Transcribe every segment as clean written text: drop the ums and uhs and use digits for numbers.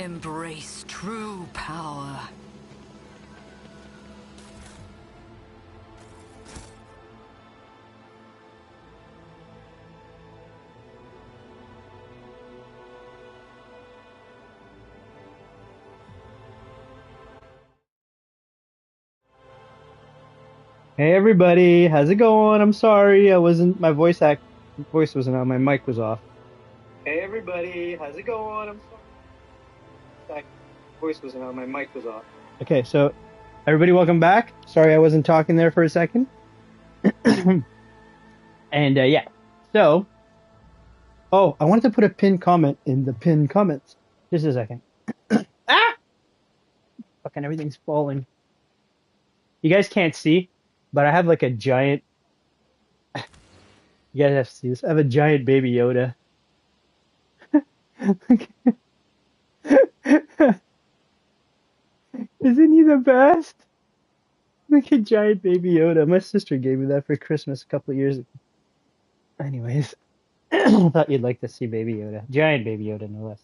Embrace true power. Hey everybody, how's it going? I'm sorry, my voice wasn't on, my mic was off. Hey everybody, how's it going? I'm sorry, voice wasn't on, my mic was off. Okay, so everybody welcome back. Sorry I wasn't talking there for a second. And yeah, so, oh, I wanted to put a pinned comment in the pinned comments. Just a second. Ah! Fucking everything's falling. You guys can't see, but I have like a giant, you guys have to see this. I have a giant baby Yoda. Isn't he the best? Like a giant baby Yoda. My sister gave me that for Christmas a couple of years ago. Anyways, I thought you'd like to see baby Yoda. Giant baby Yoda, no less.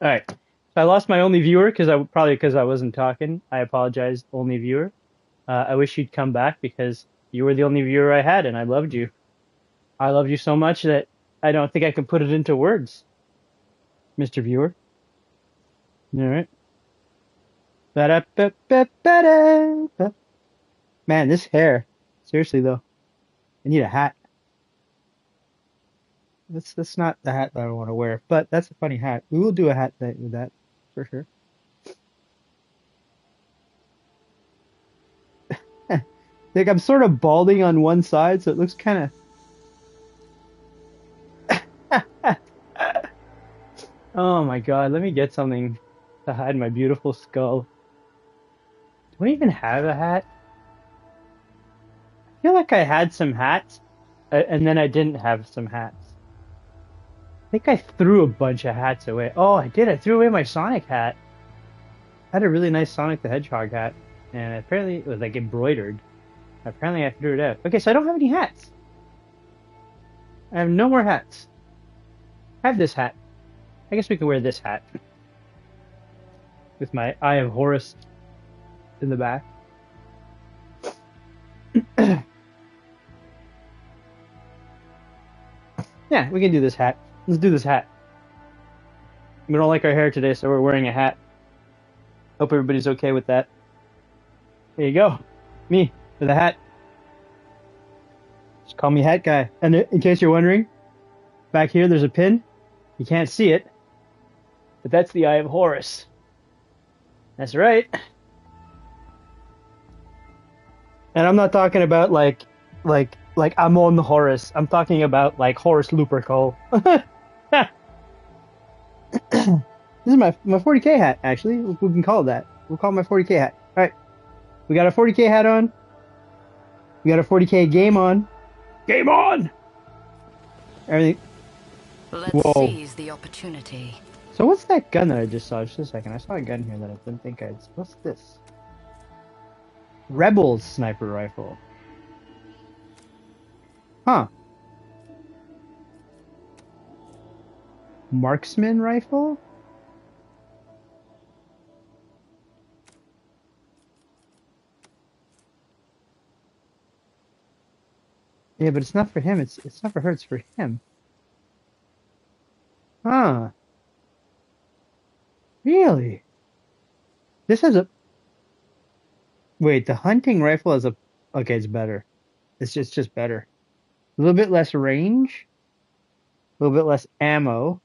Alright. So I lost my only viewer because I wasn't talking. I apologize, only viewer. I wish you'd come back because you were the only viewer I had and I loved you. I loved you so much that I don't think I can put it into words, Mr. Viewer. Alright. Man, this hair. Seriously though. I need a hat. That's not the hat that I want to wear, but that's a funny hat. We will do a hat night with that for sure. Like I'm sort of balding on one side, so it looks kind of. Oh my God! Let me get something to hide my beautiful skull. Do I even have a hat? I feel like I had some hats, and then I didn't have some hats. I think I threw a bunch of hats away. Oh, I did. I threw away my Sonic hat. I had a really nice Sonic the Hedgehog hat, and apparently it was like embroidered. Apparently I threw it out. Okay, so I don't have any hats. I have no more hats. I have this hat. I guess we can wear this hat. With my Eye of Horus in the back. Yeah, we can do this hat. Let's do this hat. We don't like our hair today, so we're wearing a hat. Hope everybody's okay with that. There you go. Me, with a hat. Just call me Hat Guy. And in case you're wondering, back here there's a pin. You can't see it, but that's the Eye of Horus. That's right. And I'm not talking about like I'm on the Horus. I'm talking about like Horus Lupercal. This is my 40k hat, actually. We can call it that. We'll call it my 40k hat. All right. We got a 40k hat on. We got a 40k game on. Game on! Everything. Let's seize the opportunity. So what's that gun that I just saw? Just a second. I saw a gun here that I didn't think I'd... What's this? Rebel sniper rifle. Huh. Marksman rifle? Yeah, but it's not for him. It's not for her. It's for him. Huh. Really? This has a... Wait, the hunting rifle has a... Okay, it's better. It's just better. A little bit less range. A little bit less ammo.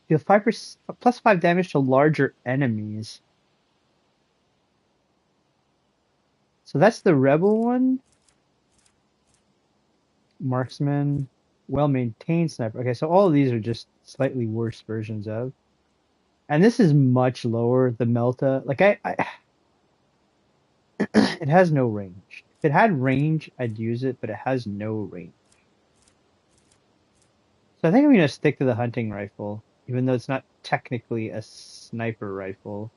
Deal 5% plus 5 damage to larger enemies. So that's the rebel one. Marksman, well-maintained sniper. Okay, so all of these are just slightly worse versions of. And this is much lower, the Melta. Like it has no range. If it had range, I'd use it, but it has no range. So I think I'm gonna stick to the hunting rifle, even though it's not technically a sniper rifle.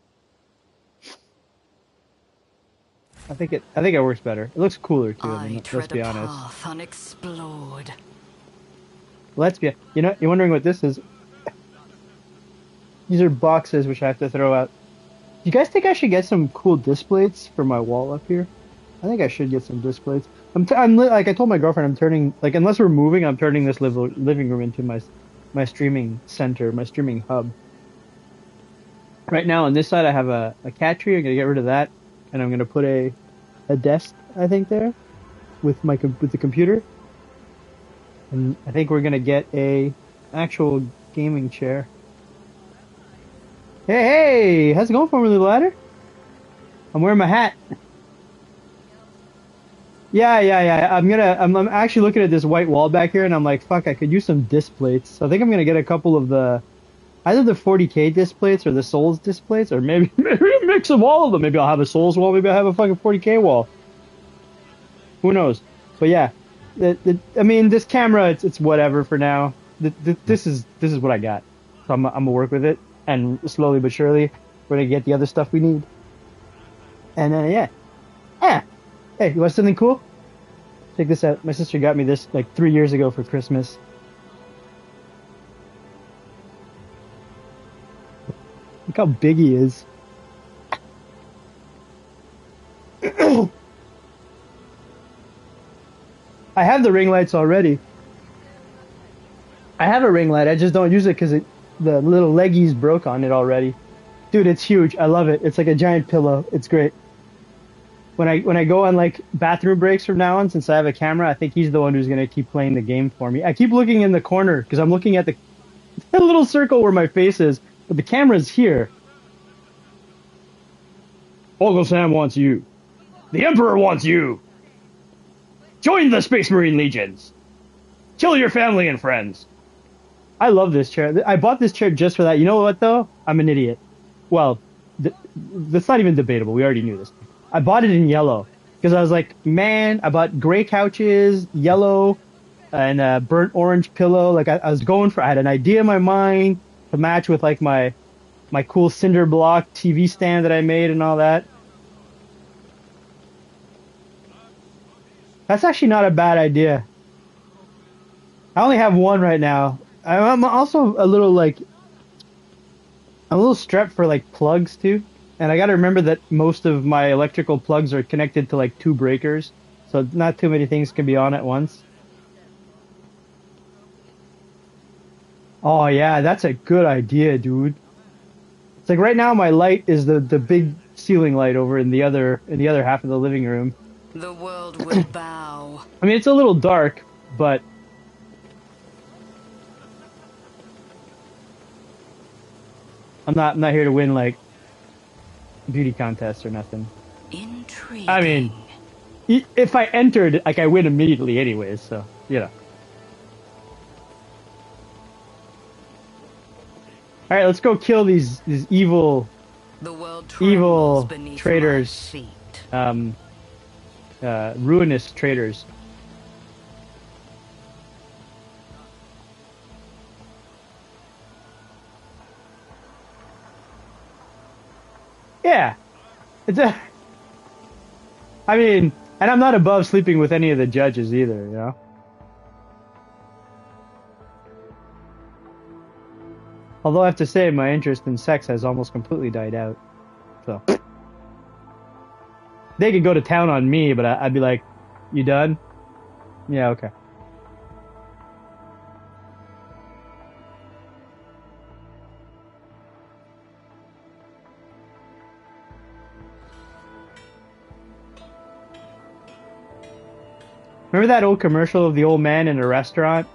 I think it works better. It looks cooler too. I mean, let's tread be a honest. path unexplored. Let's be. You're wondering what this is. These are boxes which I have to throw out. Do you guys think I should get some cool disc plates for my wall up here? I think I should get some disc plates. I'm like I told my girlfriend I'm turning like unless we're moving I'm turning this living room into my streaming center, my streaming hub. Right now on this side I have a cat tree. I'm gonna get rid of that, and I'm gonna put a desk I think there with with the computer, and I think we're gonna get a actual gaming chair. Hey, how's it going, formerly ladder? I'm wearing my hat. Yeah. I'm actually looking at this white wall back here, and I'm like, fuck, I could use some disc plates. So I think I'm gonna get a couple of either the 40k disc plates or the Souls disc plates, or maybe a mix of all of them. Maybe I'll have a Souls wall. Maybe I'll have a fucking 40k wall. Who knows? But yeah, I mean, this camera, it's whatever for now. This is what I got. So I'm gonna work with it, and slowly but surely, we're gonna get the other stuff we need. And yeah. Hey, you want something cool? Check this out. My sister got me this like 3 years ago for Christmas. Look how big he is. I have the ring lights already. I have a ring light. I just don't use it because the little leggies broke on it already. Dude, it's huge. I love it. It's like a giant pillow. It's great. When I go on like bathroom breaks from now on, since I have a camera, I think he's the one who's gonna keep playing the game for me. I keep looking in the corner because I'm looking at the little circle where my face is, but the camera's here. Uncle Sam wants you. The Emperor wants you. Join the Space Marine Legions. Kill your family and friends. I love this chair. I bought this chair just for that. You know what though? I'm an idiot. Well, that's not even debatable. We already knew this. I bought it in yellow because I was like, man, I bought gray couches, yellow, and a burnt orange pillow. Like I was going for, I had an idea in my mind to match with like my cool cinder block TV stand that I made and all that. That's actually not a bad idea. I only have one right now. I'm also a little like, I'm a little strapped for like plugs too. And I got to remember that most of my electrical plugs are connected to like 2 breakers, so not too many things can be on at once. Oh yeah, that's a good idea, dude. It's like right now my light is the big ceiling light over in the other half of the living room. The world will bow. I mean, it's a little dark, but I'm not here to win like beauty contests or nothing. Intriguing. I mean, if I entered, like I win immediately anyways, so, you know. Alright, let's go kill these evil traders. Ruinous traders. Yeah. I mean, and I'm not above sleeping with any of the judges either, you know? Although I have to say, my interest in sex has almost completely died out. So. They could go to town on me, but I'd be like, you done? Yeah, okay. Remember that old commercial of the old man in a restaurant?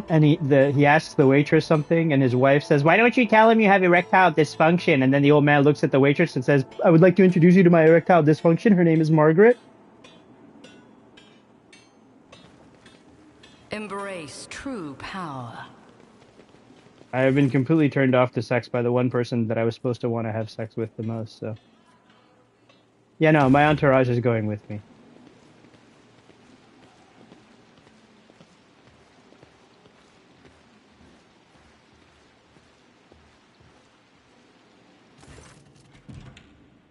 And he asks the waitress something, and his wife says, "Why don't you tell him you have erectile dysfunction?" And then the old man looks at the waitress and says, "I would like to introduce you to my erectile dysfunction. Her name is Margaret." Embrace true power. I have been completely turned off to sex by the one person that I was supposed to want to have sex with the most, so. Yeah, no, my entourage is going with me.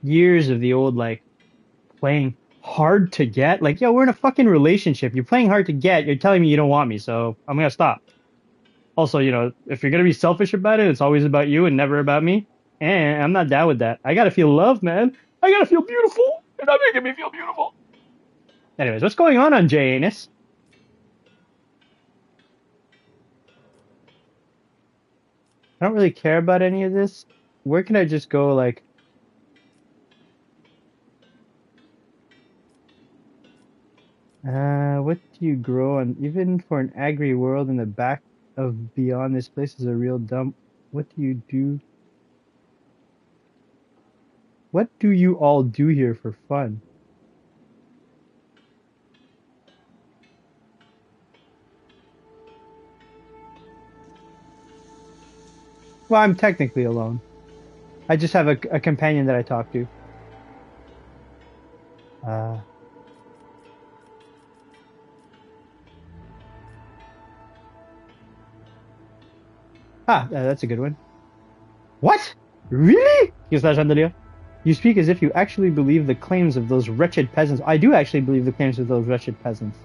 Years of the old, like, playing hard to get. Like, yo, we're in a fucking relationship. You're playing hard to get. You're telling me you don't want me, so I'm gonna stop. Also, you know, if you're gonna be selfish about it, it's always about you and never about me. And I'm not down with that. I gotta feel loved, man. I gotta feel beautiful. You're not making me feel beautiful. Anyways, what's going on JANUS? I don't really care about any of this. Where can I just go, like... what do you grow on? Even for an agri world in the back of beyond, this place is a real dump. What do you do? What do you all do here for fun? Well, I'm technically alone. I just have a companion that I talk to. That's a good one. What? Really? Kryztahl Shandaleer? You speak as if you actually believe the claims of those wretched peasants. I do actually believe the claims of those wretched peasants.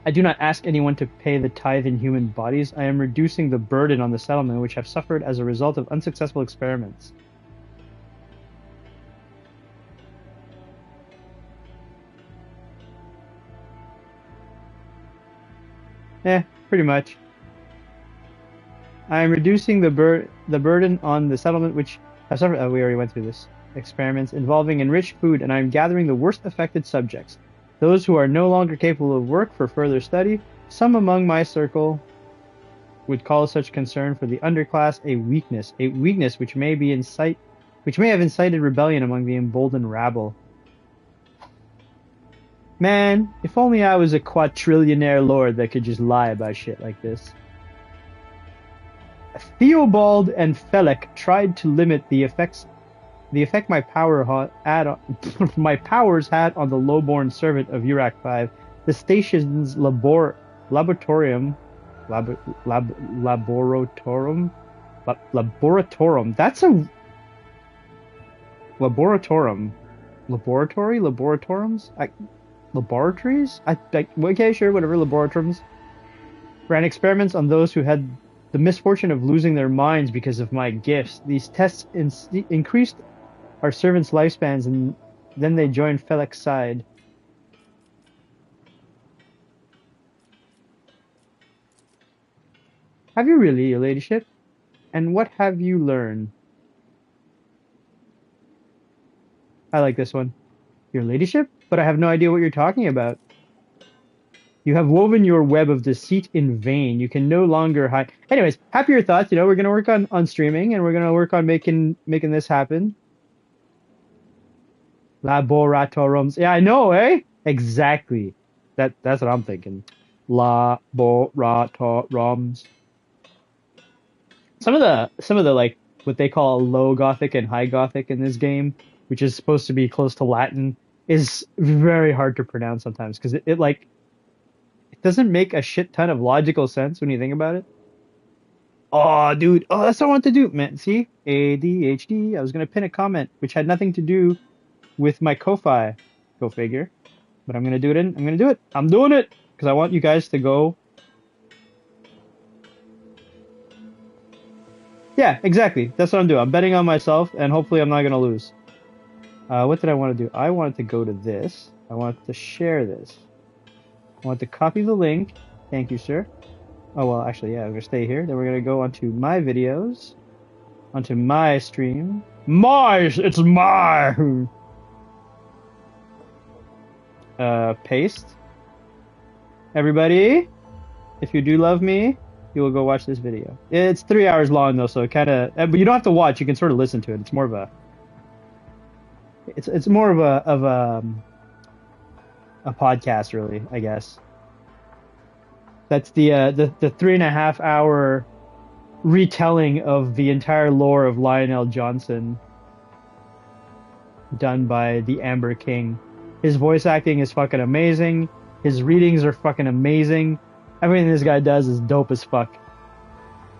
I do not ask anyone to pay the tithe in human bodies. I am reducing the burden on the settlement which have suffered as a result of unsuccessful experiments. Pretty much. I am reducing the burden on the settlement which have suffered. Oh, we already went through this. Experiments involving enriched food, and I am gathering the worst affected subjects. Those who are no longer capable of work for further study. Some among my circle would call such concern for the underclass a weakness which may have incited rebellion among the emboldened rabble. Man, if only I was a quadrillionaire lord that could just lie about shit like this. Theobald and Felek tried to limit the effect my powers had on the low-born servant of Urak 5. The station's laboratorium. That's a laboratorium. Laboratoriums? Laboratories? Okay, sure, whatever. Laboratoriums ran experiments on those who had the misfortune of losing their minds because of my gifts. These tests increased our servants' lifespans, and then they joined Felek's side. Have you really, your ladyship? And what have you learned? I like this one. Your ladyship? But I have no idea what you're talking about. You have woven your web of deceit in vain. You can no longer hide. Anyways, happier thoughts. You know, we're gonna work on streaming, and we're gonna work on making this happen. Laboratoriums. Yeah, I know, eh? Exactly. That's what I'm thinking. Laboratoriums. Some of the like what they call low Gothic and high Gothic in this game, which is supposed to be close to Latin, is very hard to pronounce sometimes because it doesn't make a shit ton of logical sense when you think about it. Oh, dude. Oh, that's what I want to do, man. See? ADHD. I was going to pin a comment, which had nothing to do with my Ko-Fi. Go figure. But I'm going to do it. I'm going to do it. I'm doing it. Because I want you guys to go. Yeah, exactly. That's what I'm doing. I'm betting on myself, and hopefully I'm not going to lose. What did I want to do? I wanted to go to this. I wanted to share this. I want to copy the link. Thank you, sir. Oh, well, actually, yeah, we're going to stay here. Then we're going to go onto my videos, onto my stream. It's my! Paste. Everybody, if you do love me, you will go watch this video. It's 3 hours long, though, so it kind of... But you don't have to watch. You can sort of listen to it. It's more of a... It's more of a podcast, really, I guess. That's the 3.5 hour retelling of the entire lore of Lionel Johnson, done by the Amber King. His voice acting is fucking amazing. His readings are fucking amazing. Everything this guy does is dope as fuck.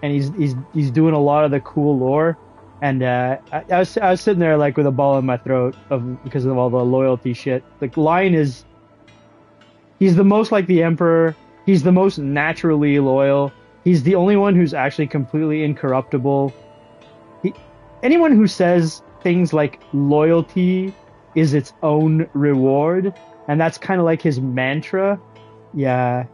And he's doing a lot of the cool lore. And I was sitting there like with a ball in my throat because of all the loyalty shit. Like Lion he's the most like the Emperor. He's the most naturally loyal. He's the only one who's actually completely incorruptible. Anyone who says things like loyalty is its own reward, and that's kind of like his mantra. Yeah,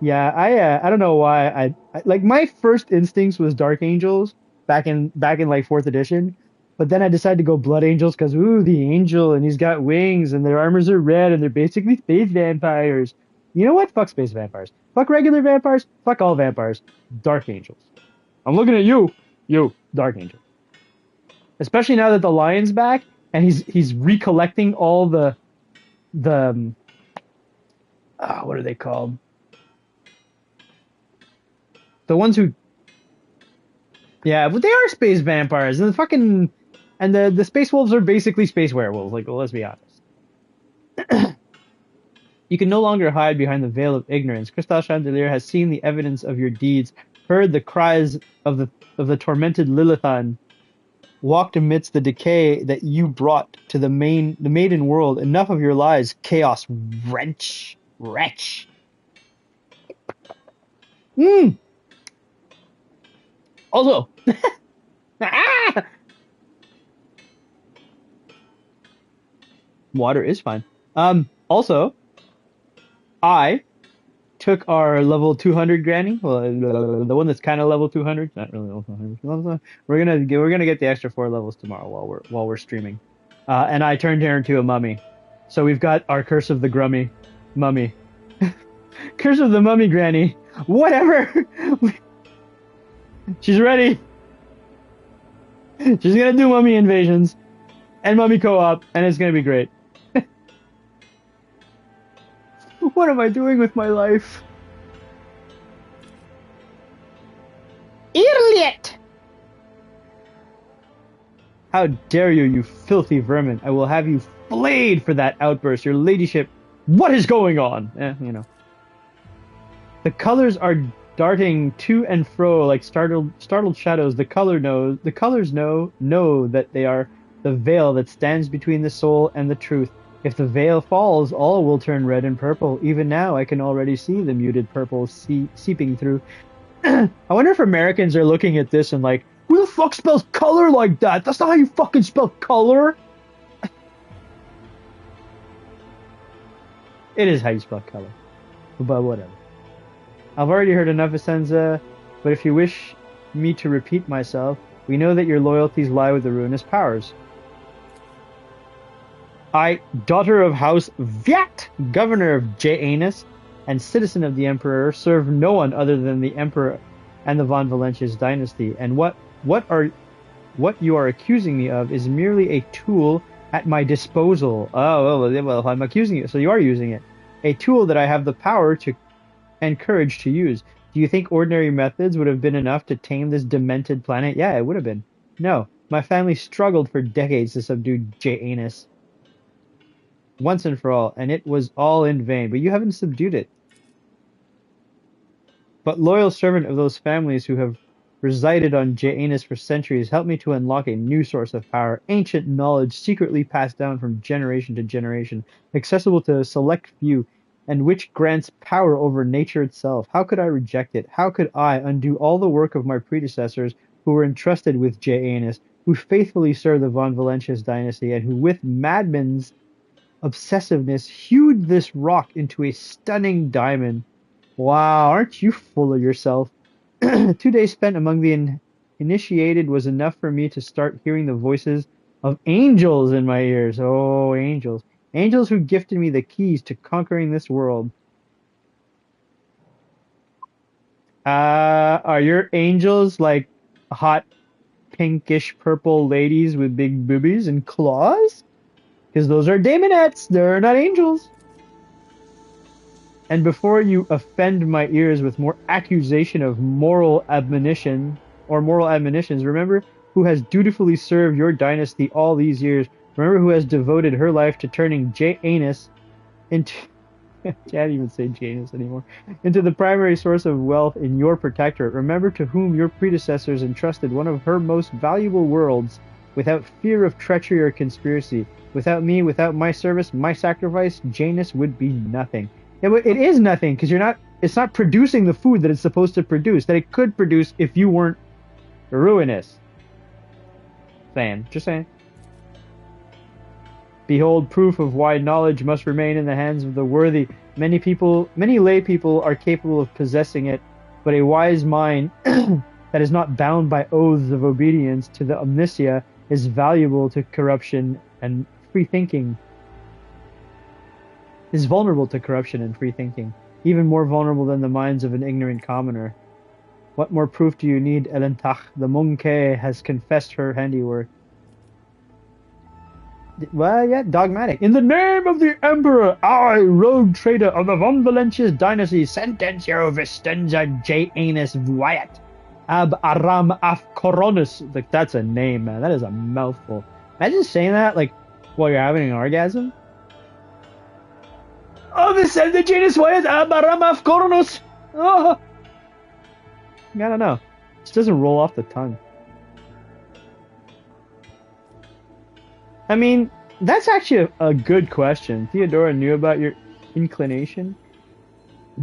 yeah. I don't know why I like my first instincts was Dark Angels back in like fourth edition, but then I decided to go Blood Angels because ooh, the angel and he's got wings and their armors are red and they're basically space vampires. You know what? Fuck space vampires. Fuck regular vampires. Fuck all vampires. Dark Angels. I'm looking at you. You, Dark Angel. Especially now that the Lion's back and he's recollecting all the what are they called? The ones who, yeah, but they are space vampires and the space wolves are basically space werewolves. Like, well, let's be honest. You can no longer hide behind the veil of ignorance. Kryztahl Shandaleer has seen the evidence of your deeds, heard the cries of the tormented Lilithan, walked amidst the decay that you brought to the maiden world. Enough of your lies, chaos wretch. Also, water is fine. Also, I took our level 200 granny, well, the one that's kind of level 200, not really level 200. We're gonna get the extra 4 levels tomorrow while we're streaming, and I turned her into a mummy. So we've got our Curse of the Grummy mummy, Curse of the Mummy Granny, whatever. She's ready. She's gonna do mummy invasions and mummy co-op, and it's gonna be great. What am I doing with my life? Idiot! How dare you, you filthy vermin! I will have you flayed for that outburst, your ladyship. What is going on? You know. The colors are darting to and fro like startled shadows. The colors know that they are the veil that stands between the soul and the truth. If the veil falls, all will turn red and purple. Even now, I can already see the muted purple seeping through. I wonder if Americans are looking at this and like, who the fuck spells color like that? That's not how you fucking spell color. It is how you spell color. But whatever. I've already heard enough, Essenza, but if you wish me to repeat myself, we know that your loyalties lie with the ruinous powers. I, daughter of House Vyat, governor of JANUS, and citizen of the Emperor, serve no one other than the Emperor and the Von Valentius dynasty, and what you are accusing me of is merely a tool at my disposal. Oh, well, I'm accusing you, so you are using it. A tool that I have the power to and courage to use. Do you think ordinary methods would have been enough to tame this demented planet? Yeah, it would have been. No, my family struggled for decades to subdue JANUS. Once and for all, and it was all in vain, but you haven't subdued it. But loyal servant of those families who have resided on JANUS for centuries, help me to unlock a new source of power, ancient knowledge secretly passed down from generation to generation, accessible to a select few, and which grants power over nature itself. How could I reject it? How could I undo all the work of my predecessors who were entrusted with JANUS, who faithfully served the Von Valentius dynasty, and who with madman's obsessiveness hewed this rock into a stunning diamond? Wow, aren't you full of yourself? 2 days spent among the initiated was enough for me to start hearing the voices of angels in my ears. Oh, angels. Angels who gifted me the keys to conquering this world. Are your angels like hot pinkish purple ladies with big boobies and claws? Because those are daemonettes. They're not angels. And before you offend my ears with more accusation of moral admonitions, remember who has dutifully served your dynasty all these years. Remember who has devoted her life to turning JANUS into Can't even say Janus anymore. Into the primary source of wealth in your protectorate. Remember to whom your predecessors entrusted one of her most valuable worlds without fear of treachery or conspiracy. Without me, without my service, my sacrifice, Janus would be nothing. It is nothing because it's not producing the food that it's supposed to produce, that it could produce if you weren't ruinous. Just saying. Behold, proof of why knowledge must remain in the hands of the worthy. Many lay people are capable of possessing it, but a wise mind that is not bound by oaths of obedience to the omniscia is valuable to corruption and free thinking. Is vulnerable to corruption and free thinking, even more vulnerable than the minds of an ignorant commoner. What more proof do you need, Elentach? The Monkey has confessed her handiwork. Well, yeah, dogmatic. In the name of the Emperor, I, rogue trader of the von Valentius dynasty, Sententio Vistenza JANUS Viat Ab Aram Af Coronus. Like, that's a name, man. That is a mouthful. Imagine saying that, like, while you're having an orgasm. Oh, Vistenza JANUS Viat Ab Aram Af Coronus. Oh. I don't know. It just doesn't roll off the tongue. I mean, that's actually a good question. Theodora knew about your inclination.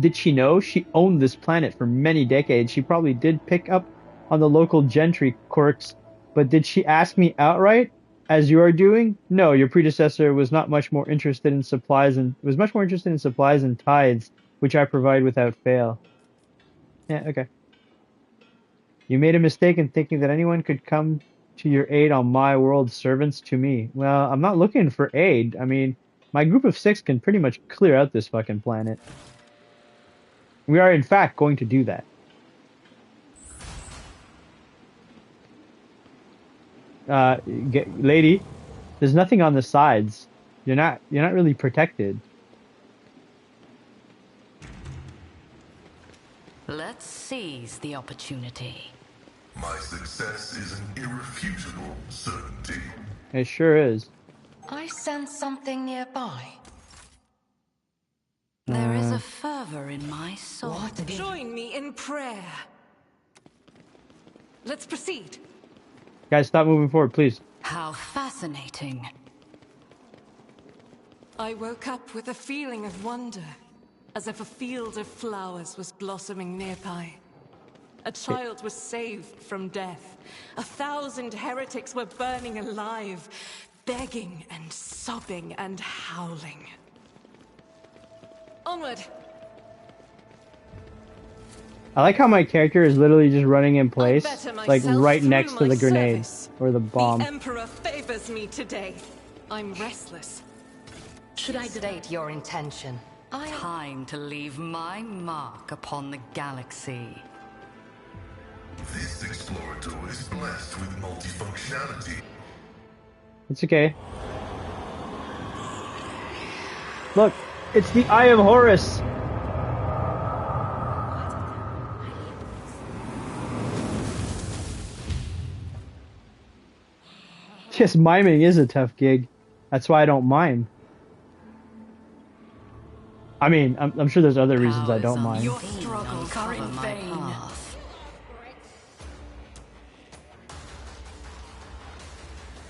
Did she know? She owned this planet for many decades. She probably did pick up on the local gentry quirks, but did she ask me outright, as you are doing? No, your predecessor was much more interested in supplies and tithes, which I provide without fail. Yeah, okay. You made a mistake in thinking that anyone could come to your aid on my world, servants to me. Well, I'm not looking for aid. I mean, my group of 6 can pretty much clear out this fucking planet. We are, in fact, going to do that. Lady, there's nothing on the sides. You're not really protected. Let's seize the opportunity. My success is an irrefutable certainty. It sure is. I sense something nearby. There is a fervor in my soul. Join me in prayer. Let's proceed. Guys, stop moving forward, please. How fascinating. I woke up with a feeling of wonder, as if a field of flowers was blossoming nearby. A child was saved from death. 1,000 heretics were burning alive, begging and sobbing and howling. Onward! I like how my character is literally just running in place, like right next to the grenade or the bomb. The Emperor favors me today. I'm restless. Should I state your intention? Time to leave my mark upon the galaxy. This explorator is blessed with multifunctionality. It's okay. Look, it's the Eye of Horus. Yes, miming is a tough gig. That's why I don't mime. I mean, I'm sure there's other reasons I don't mime. Your struggles are in vain.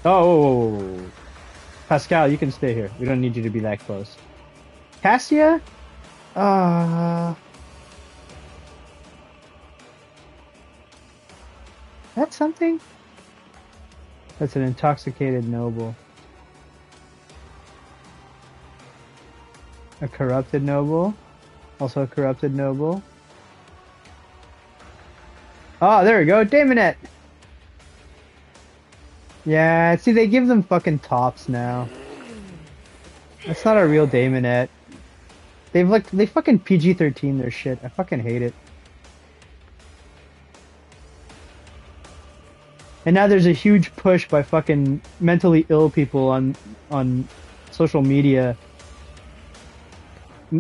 Oh, Pascal, you can stay here. We don't need you to be that close. Cassia? That's something? That's an intoxicated noble. A corrupted noble? Also a corrupted noble. Oh, there we go, Daemonette! Yeah, see, they give them fucking tops now. That's not a real Daemonette. They fucking PG-13 their shit. I fucking hate it. And now there's a huge push by fucking mentally ill people on social media,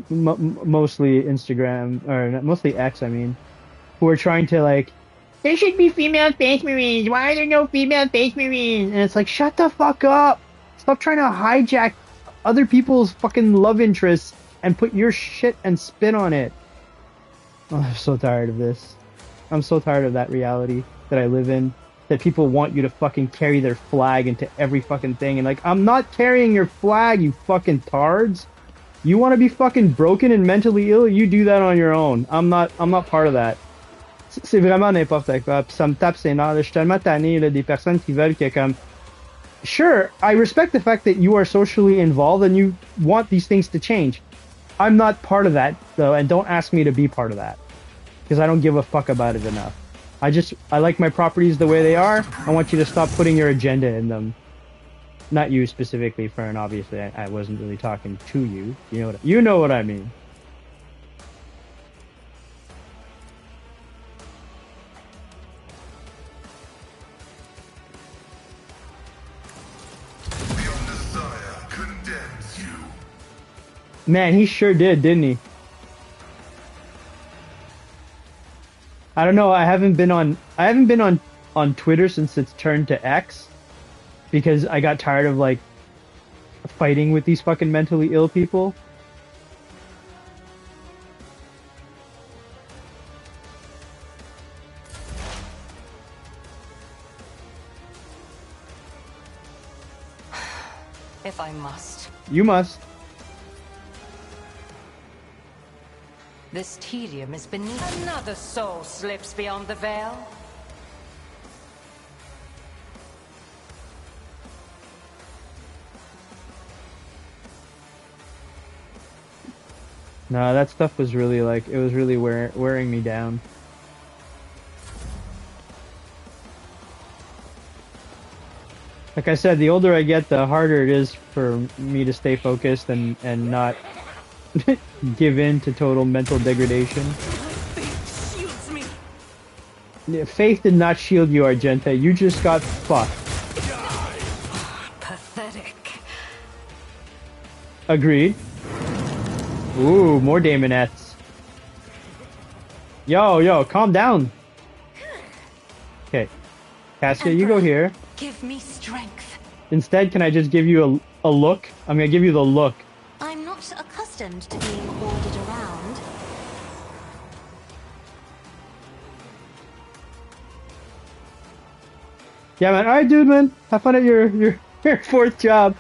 mostly Instagram, or mostly X, I mean, who are trying to like, there should be female Space Marines. Why are there no female Space Marines? And it's like, shut the fuck up. Stop trying to hijack other people's fucking love interests and put your shit and spin on it. Oh, I'm so tired of this. I'm so tired of that reality that I live in. That people want you to fucking carry their flag into every fucking thing. And like, I'm not carrying your flag, you fucking tards. You want to be fucking broken and mentally ill? You do that on your own. I'm not part of that. C'est vraiment n'importe quoi. Puis ça me tape ses nerfs. Je suis tellement tanné là, des personnes qui veulent que comme... Sure, I respect the fact that you are socially involved and you want these things to change. I'm not part of that, though, and don't ask me to be part of that. Because I don't give a fuck about it enough. I like my properties the way they are. I want you to stop putting your agenda in them. Not you specifically, Fern, obviously. I wasn't really talking to you. You know what I mean. Your desire condemns you. Man, he sure did, didn't he? I don't know. I haven't been on Twitter since it's turned to X, because I got tired of like fighting with these fucking mentally ill people. If I must. You must. This tedium is beneath. Another soul slips beyond the veil. No, that stuff was really like, it was really wearing me down. Like I said, the older I get, the harder it is for me to stay focused and not give in to total mental degradation. Faith shields me. Yeah, Faith did not shield you, Argenta. You just got fucked. Pathetic. Agreed. Ooh, more Daemonettes. Yo, calm down. Okay. Cassia, you go here. Give me strength. Instead, can I just give you a look? I'm gonna give you the look. I'm not accustomed to being ordered around. Yeah, man. Alright, dude, man. Have fun at your fourth job.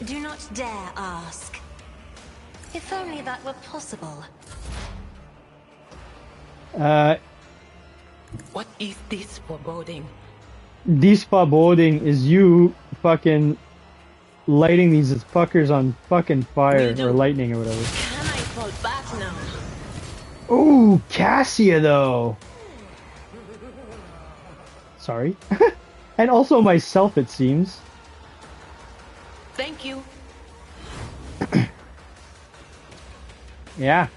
Do not dare ask. If only that were possible. What is this foreboding? This foreboding is you fucking lighting these fuckers on fucking fire or lightning or whatever. Can I fall back now? Ooh, Cassia though. Sorry. And also myself, it seems. Thank you. Yeah,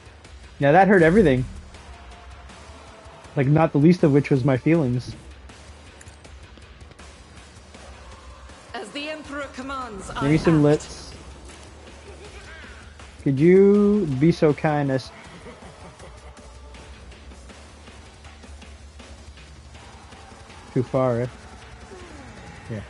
that hurt everything. Like, not the least of which was my feelings. As the Emperor commands, Give me some lits. Could you be so kind as... Too far, eh? Yeah.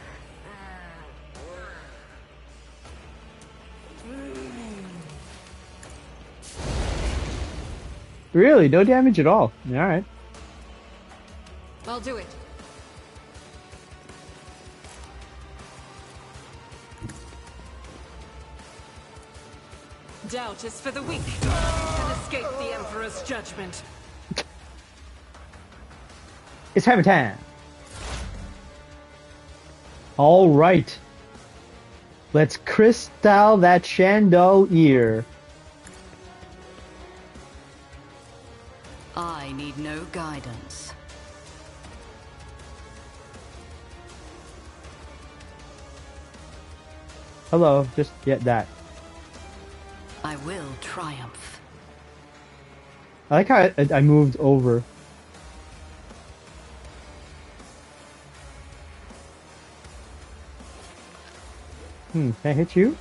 Really? No damage at all? Alright. I'll do it. Doubt is for the weak. And escape the Emperor's judgment. It's hammer time! Alright. Let's Kryztahl that Shandaleer. I need no guidance. Hello, just get that. I will triumph. I like how I moved over. Can I hit you?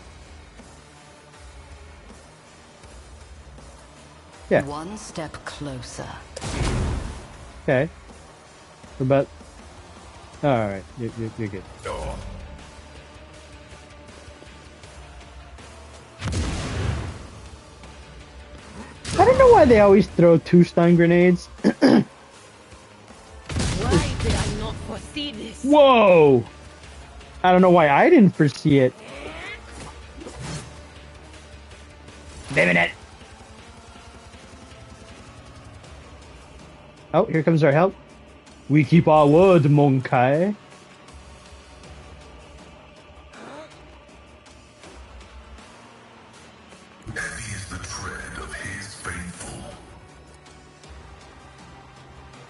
Yeah. One step closer. Okay. What about... Alright, you're good. I don't know why they always throw 2 stun grenades. Why did I not foresee this? Whoa! I don't know why I didn't foresee it. Damn it! Oh, here comes our help. We keep our word, Monkey. Heavy is the tread of his faithful.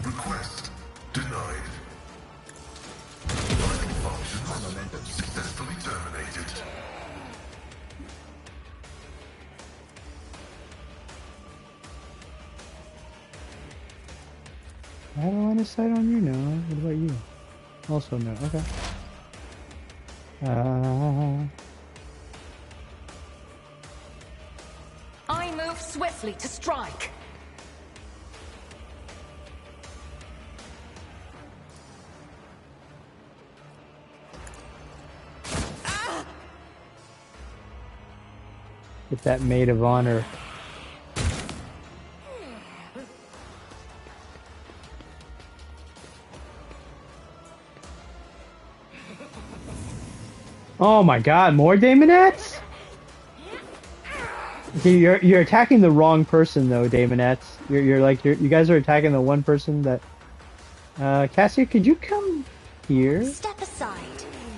Request denied. Vital functions successfully terminated. I don't want to sight on you now. What about you? Also no. Okay. I move swiftly to strike. Get that maid of honor. Oh my god, more Daemonettes? Okay, you're attacking the wrong person though, Daemonettes. You guys are attacking the one person that Cassia, could you come here? Step aside.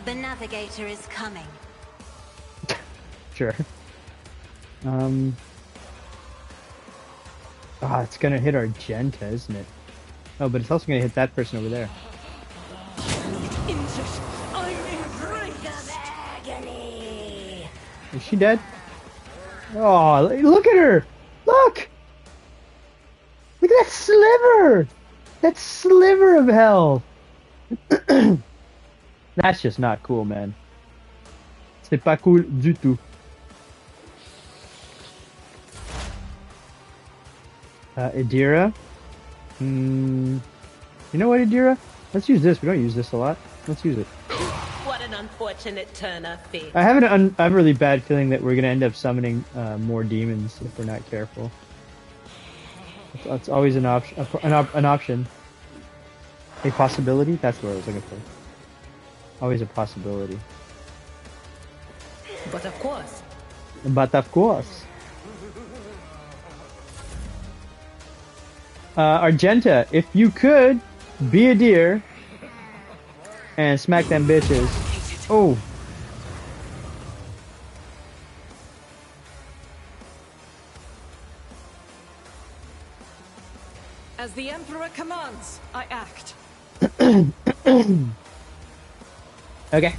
The navigator is coming. Sure. It's gonna hit Argenta, isn't it? Oh, but it's also gonna hit that person over there. Is she dead? Oh, look at her! Look! Look at that sliver! That sliver of hell! That's just not cool, man. C'est pas cool du tout. Idira? You know what, Idira? Let's use this. We don't use this a lot. Let's use it. What an unfortunate turn of fate. I have a really bad feeling that we're gonna end up summoning more demons if we're not careful. It's always an option. An option. A possibility. That's what I was looking for. Always a possibility. But of course. But of course. Argenta, if you could be a deer and smack them bitches. Oh. As the Emperor commands, I act. Okay.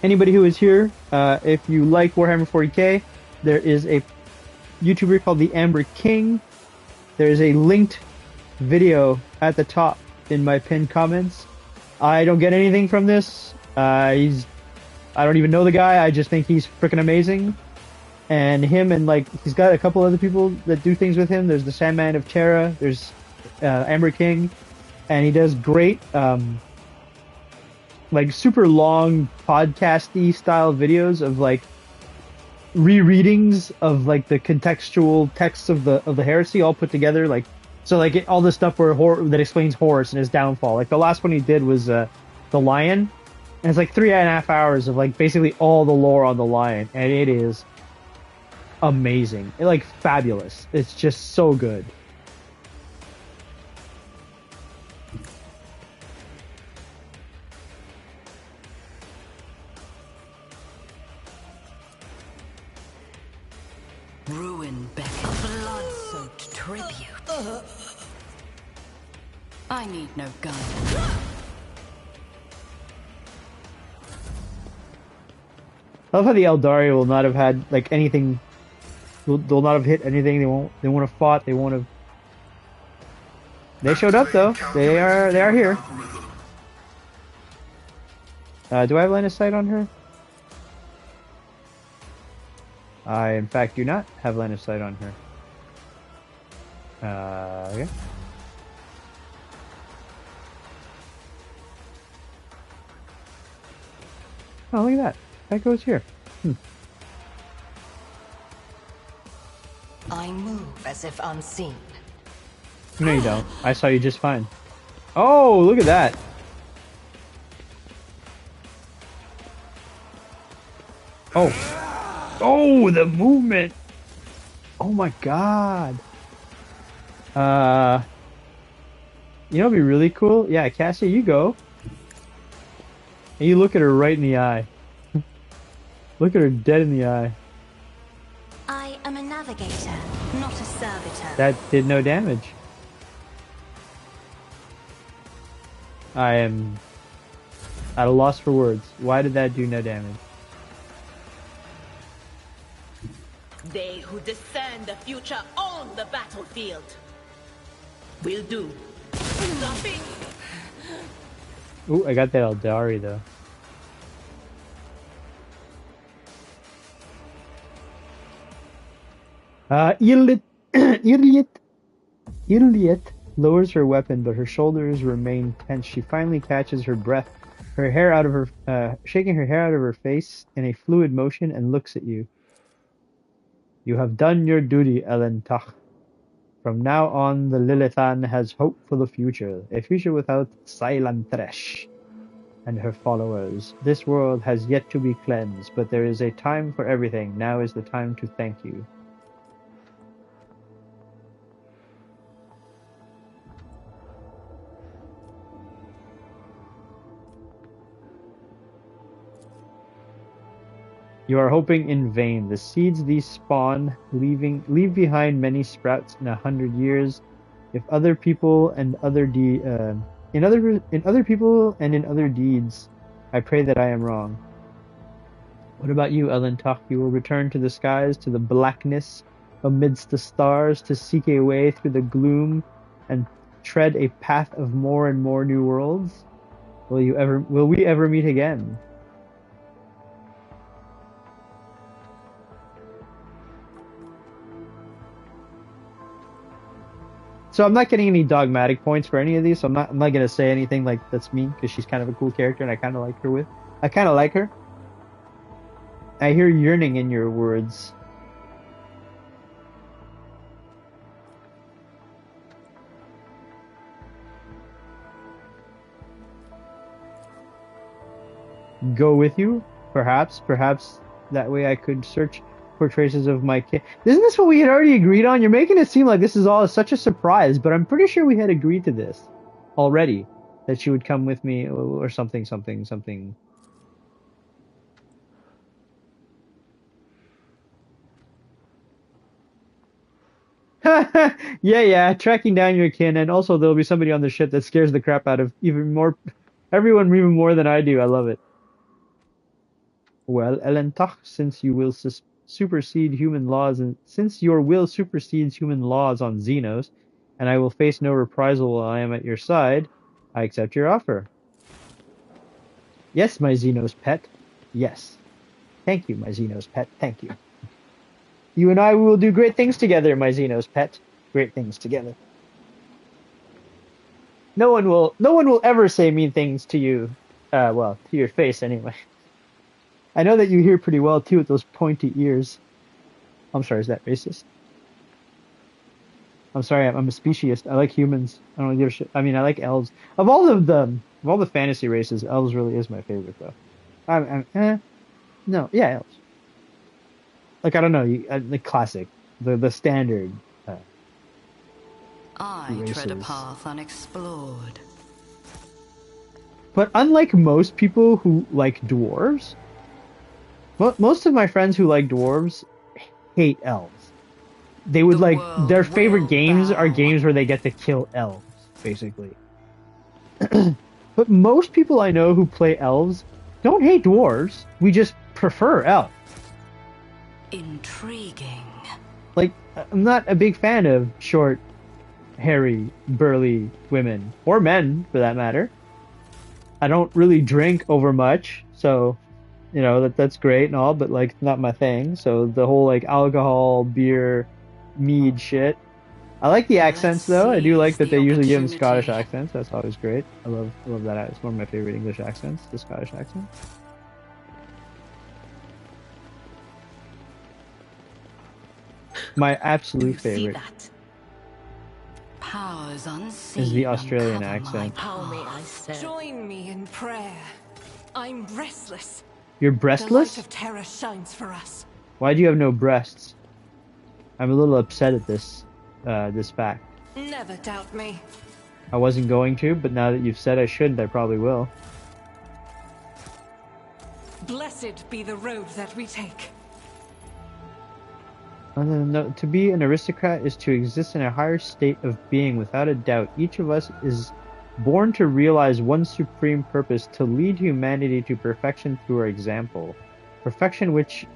Anybody who is here, if you like Warhammer 40k, there is a YouTuber called the Amber King. There is a linked video at the top in my pinned comments. I don't get anything from this. I don't even know the guy. I just think he's freaking amazing. And him and he's got a couple other people that do things with him. There's the Sandman of Terra. There's Amber King, and he does great super long podcasty style videos of rereadings of the contextual texts of the heresy all put together, all the stuff that explains Horus and his downfall. The last one he did was the Lion, and it's 3.5 hours of basically all the lore on the Lion, and it is amazing. Fabulous. It's just so good. Ruin beckons blood-soaked tribute. I need no gun. I love how the Eldari will not have had anything. They'll not have hit anything. They won't have fought. They won't have. They showed up though. They are here. Do I have line of sight on her? I, in fact, do not have line of sight on her. Okay. Oh, look at that. That goes here. I move as if unseen. No, you don't. I saw you just fine. Oh, look at that. Oh. Oh, the movement. Oh my god. You know what'd be really cool? Yeah, Cassie, you go. And you look at her right in the eye. Look at her dead in the eye. I am a navigator, not a servitor. That did no damage. I am at a loss for words. Why did that do no damage? They who discern the future own the battlefield. Will do. Nothing. Ooh, I got that Eldari though. Iliot lowers her weapon, but her shoulders remain tense. She finally catches her breath, her hair out of her, shaking her hair out of her face in a fluid motion, and looks at you. You have done your duty, Ellen Tach. From now on, the Lilithan has hope for the future, a future without Silantresh and her followers. This world has yet to be cleansed, but there is a time for everything. Now is the time to thank you. You are hoping in vain. The seeds these spawn leave behind many sprouts in 100 years. If other people and in other people and in other deeds, I pray that I am wrong. What about you, Ellen Tach? You will return to the skies, to the blackness amidst the stars, to seek a way through the gloom and tread a path of more and more new worlds? Will we ever meet again? So I'm not getting any dogmatic points for any of these, so I'm not gonna say anything like that's mean, because she's kind of a cool character and I kind of like her. I hear yearning in your words. Go with you? Perhaps that way I could search for traces of my kid. Isn't this what we had already agreed on? You're making it seem like this is all such a surprise, but I'm pretty sure we had agreed to this already, that she would come with me or something. Yeah, tracking down your kin, and also there'll be somebody on the ship that scares the crap out of everyone even more than I do. I love it. Well, Elentach, since you will supersede human laws, and since your will supersedes human laws on Xenos, and I will face no reprisal while I am at your side, I accept your offer. Yes, my Xenos pet. Yes. Thank you, my Xenos pet. Thank you. You and I will do great things together, my Xenos pet. Great things together. No one will ever say mean things to you. Well, to your face anyway. I know that you hear pretty well too with those pointy ears. I'm sorry, is that racist? I'm sorry, I'm a speciesist. I like humans. I don't give a shit. I mean, I like elves. Of all the fantasy races, elves really is my favorite though. No, yeah, elves. Like, I don't know, the classic, the standard. I races. tread a path unexplored. But unlike most people who like dwarves, most of my friends who like dwarves hate elves. They would their favorite games are games where they get to kill elves, basically. But most people I know who play elves don't hate dwarves. We just prefer elves. Intriguing. Like, I'm not a big fan of short, hairy, burly women, or men for that matter. I don't really drink over much, so you know that's great and all, but like not my thing. So the whole like alcohol, beer, mead shit. I like the accents though. I do like that they usually give them Scottish accents. That's always great. I love that. It's one of my favorite English accents, the Scottish accent. My absolute favorite Powers unseen is the Australian accent. How may I serve? Join me in prayer. I'm restless. You're The light breastless? of terror shines for us. Why do you have no breasts? I'm a little upset at this fact. Never doubt me. I wasn't going to, but now that you've said I shouldn't, I probably will. Blessed be the road that we take. No, to be an aristocrat is to exist in a higher state of being without a doubt. Each of us is born to realize one supreme purpose, to lead humanity to perfection through our example. Perfection which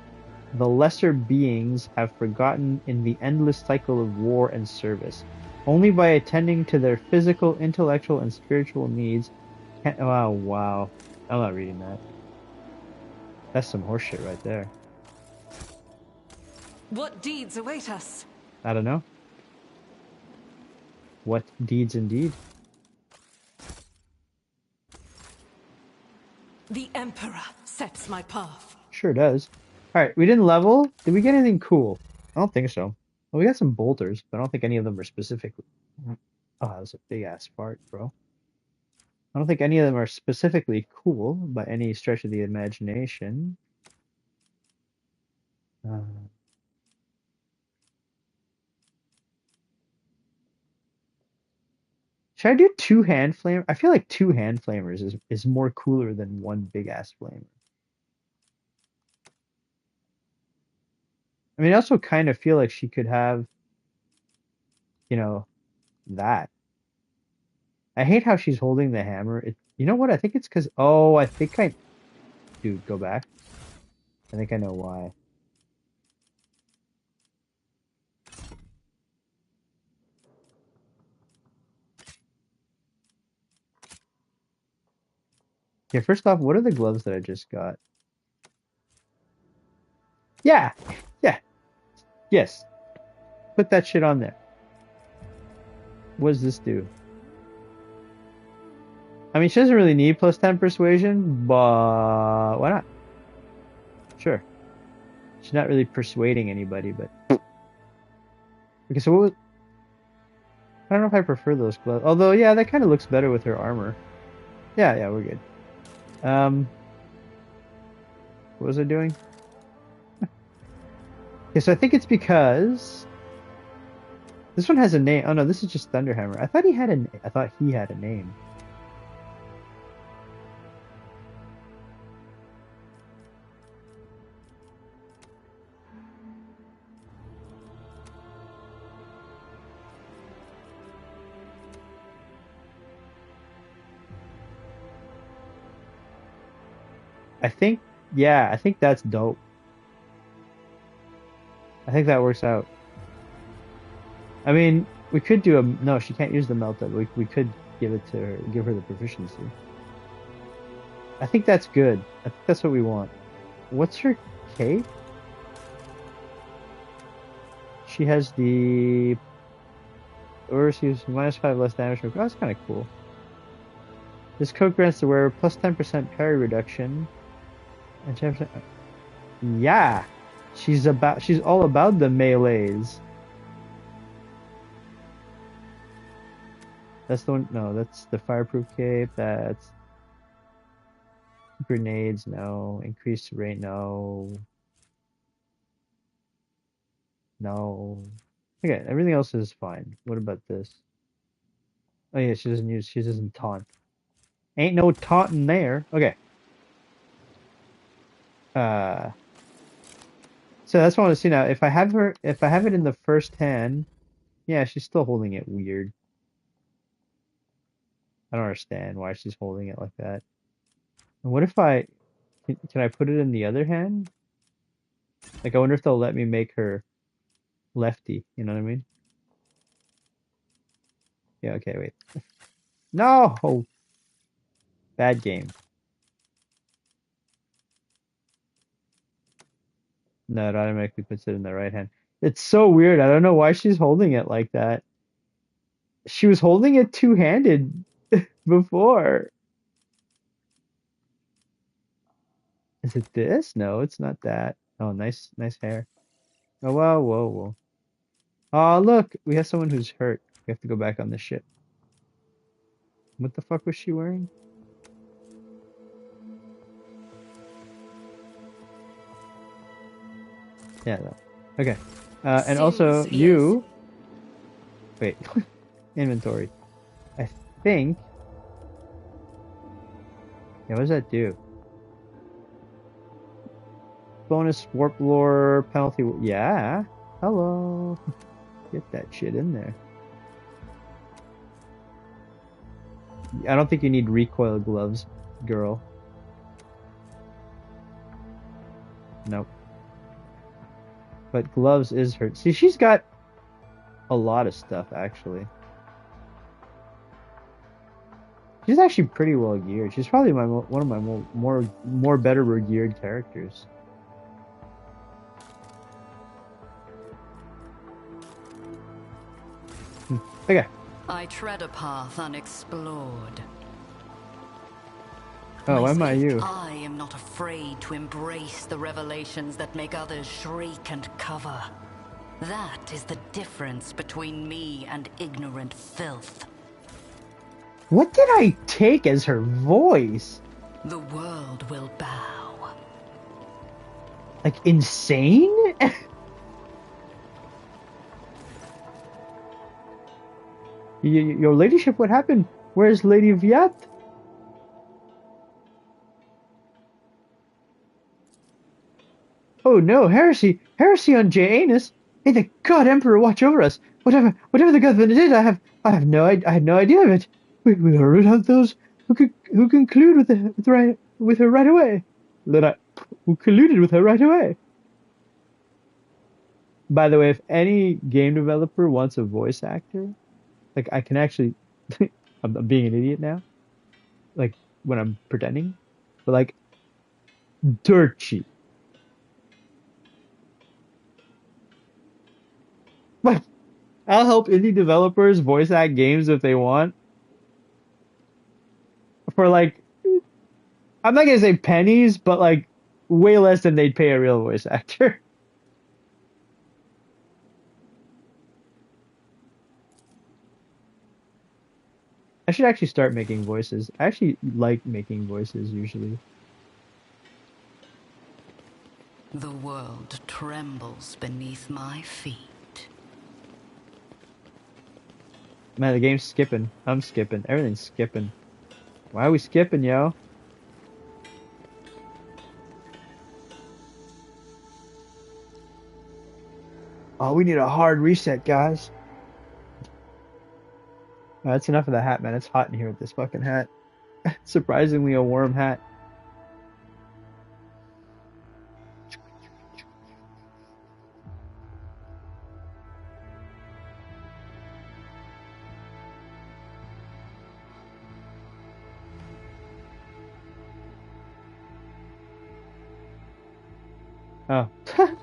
the lesser beings have forgotten in the endless cycle of war and service. Only by attending to their physical, intellectual, and spiritual needs can... Oh, wow. I'm not reading that. That's some horseshit right there. What deeds await us? I don't know. What deeds indeed? The Emperor sets my path. Sure does. Alright, we didn't level. Did we get anything cool? I don't think so. Well, we got some bolters, but I don't think any of them are specifically... Oh, that was a big-ass fart, bro. I don't think any of them are specifically cool by any stretch of the imagination. Should I do 2 hand flamers? I feel like 2 hand flamers is more cooler than 1 big-ass flamer. I mean, I also kind of feel like she could have, you know, that. I hate how she's holding the hammer. You know what? I think it's because... Oh, I think I... Dude, go back. I think I know why. Okay, first off, what are the gloves that I just got? Yeah! Yeah! Yes! Put that shit on there. What does this do? I mean, she doesn't really need plus 10 persuasion, but why not? Sure. She's not really persuading anybody, but... Okay, so what was... I don't know if I prefer those gloves. Although, yeah, that kind of looks better with her armor. Yeah, we're good. What was I doing? Okay, so I think it's because... This one has a name. Oh no, this is just Thunderhammer. I thought he had a name. I think that's dope. I think that works out. I mean, we could do no, she can't use the melt up. We could give her the proficiency. I think that's good. I think that's what we want. What's her cape? She has the overseas -5 less damage. Oh, that's kind of cool. This coat grants the wearer plus 10% parry reduction. And 10%. Yeah, she's all about the melees. That's the one. No, that's the fireproof cape. That's grenades. No, increased rate. No. Okay, everything else is fine. What about this? Oh yeah, she doesn't taunt. Ain't no taunting there. Okay. So that's what I want to see now. If I have it in the first hand, yeah, she's still holding it weird. I don't understand why she's holding it like that. And what if can I put it in the other hand? Like, I wonder if they'll let me make her lefty, you know what I mean? Yeah, okay, wait. No! Bad game. No, it automatically puts it in the right hand. It's so weird. I don't know why she's holding it like that. She was holding it two-handed before. Is it this? No, it's not that. Oh, nice hair. Oh, wow, whoa, whoa. Oh, look, we have someone who's hurt. We have to go back on the ship. What the fuck was she wearing? Yeah, no. Okay. And also, Seems you... Wait. Inventory. I think... Yeah, what does that do? Bonus warp lore penalty. Yeah. Hello. Get that shit in there. I don't think you need recoil gloves, girl. Nope. But gloves is her. See, she's got a lot of stuff, actually. She's actually pretty well geared. She's probably one of my more better geared characters. Okay. I tread a path unexplored. Oh, why am I you? I am not afraid to embrace the revelations that make others shriek and cover. That is the difference between me and ignorant filth. What did I take as her voice? The world will bow. Like insane? Your ladyship, what happened? Where's Lady Viat? Oh no, heresy! Heresy on JANUS! May the God Emperor watch over us! Whatever the government did, I had no idea of it. We will root out those who conclude with her right away. Who colluded with her right away. By the way, if any game developer wants a voice actor, like I can actually, I'm being an idiot now, like when I'm pretending, but like dirt cheap. Like I'll help indie developers voice act games if they want. For like, I'm not gonna say pennies, but like way less than they'd pay a real voice actor. I should actually start making voices. I actually like making voices usually. The world trembles beneath my feet. Man, the game's skipping. I'm skipping. Everything's skipping. Why are we skipping, yo? Oh, we need a hard reset, guys. Oh, that's enough of the hat, man. It's hot in here with this fucking hat. Surprisingly, a warm hat. Oh. I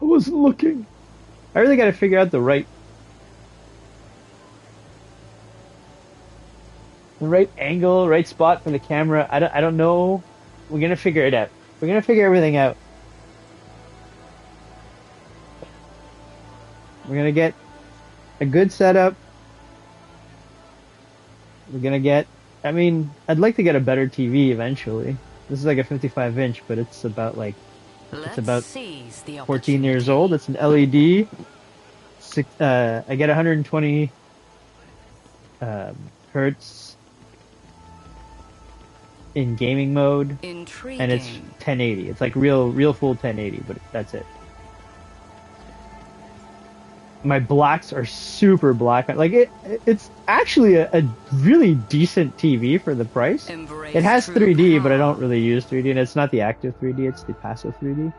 wasn't looking. I really gotta figure out the right angle, right spot for the camera. I don't know. We're gonna figure it out. We're gonna figure everything out. We're gonna get a good setup. We're gonna get, I mean, I'd like to get a better TV eventually. This is like a 55-inch, but it's about like, it's about 14 years old. It's an LED. I get 120 hertz in gaming mode, Intriguing. and it's 1080. It's like real full 1080, but that's it. My blacks are super black. Like it's actually a really decent TV for the price. Embrace It has true 3D, but I power. don't really use 3D, and it's not the active 3D, it's the passive 3D,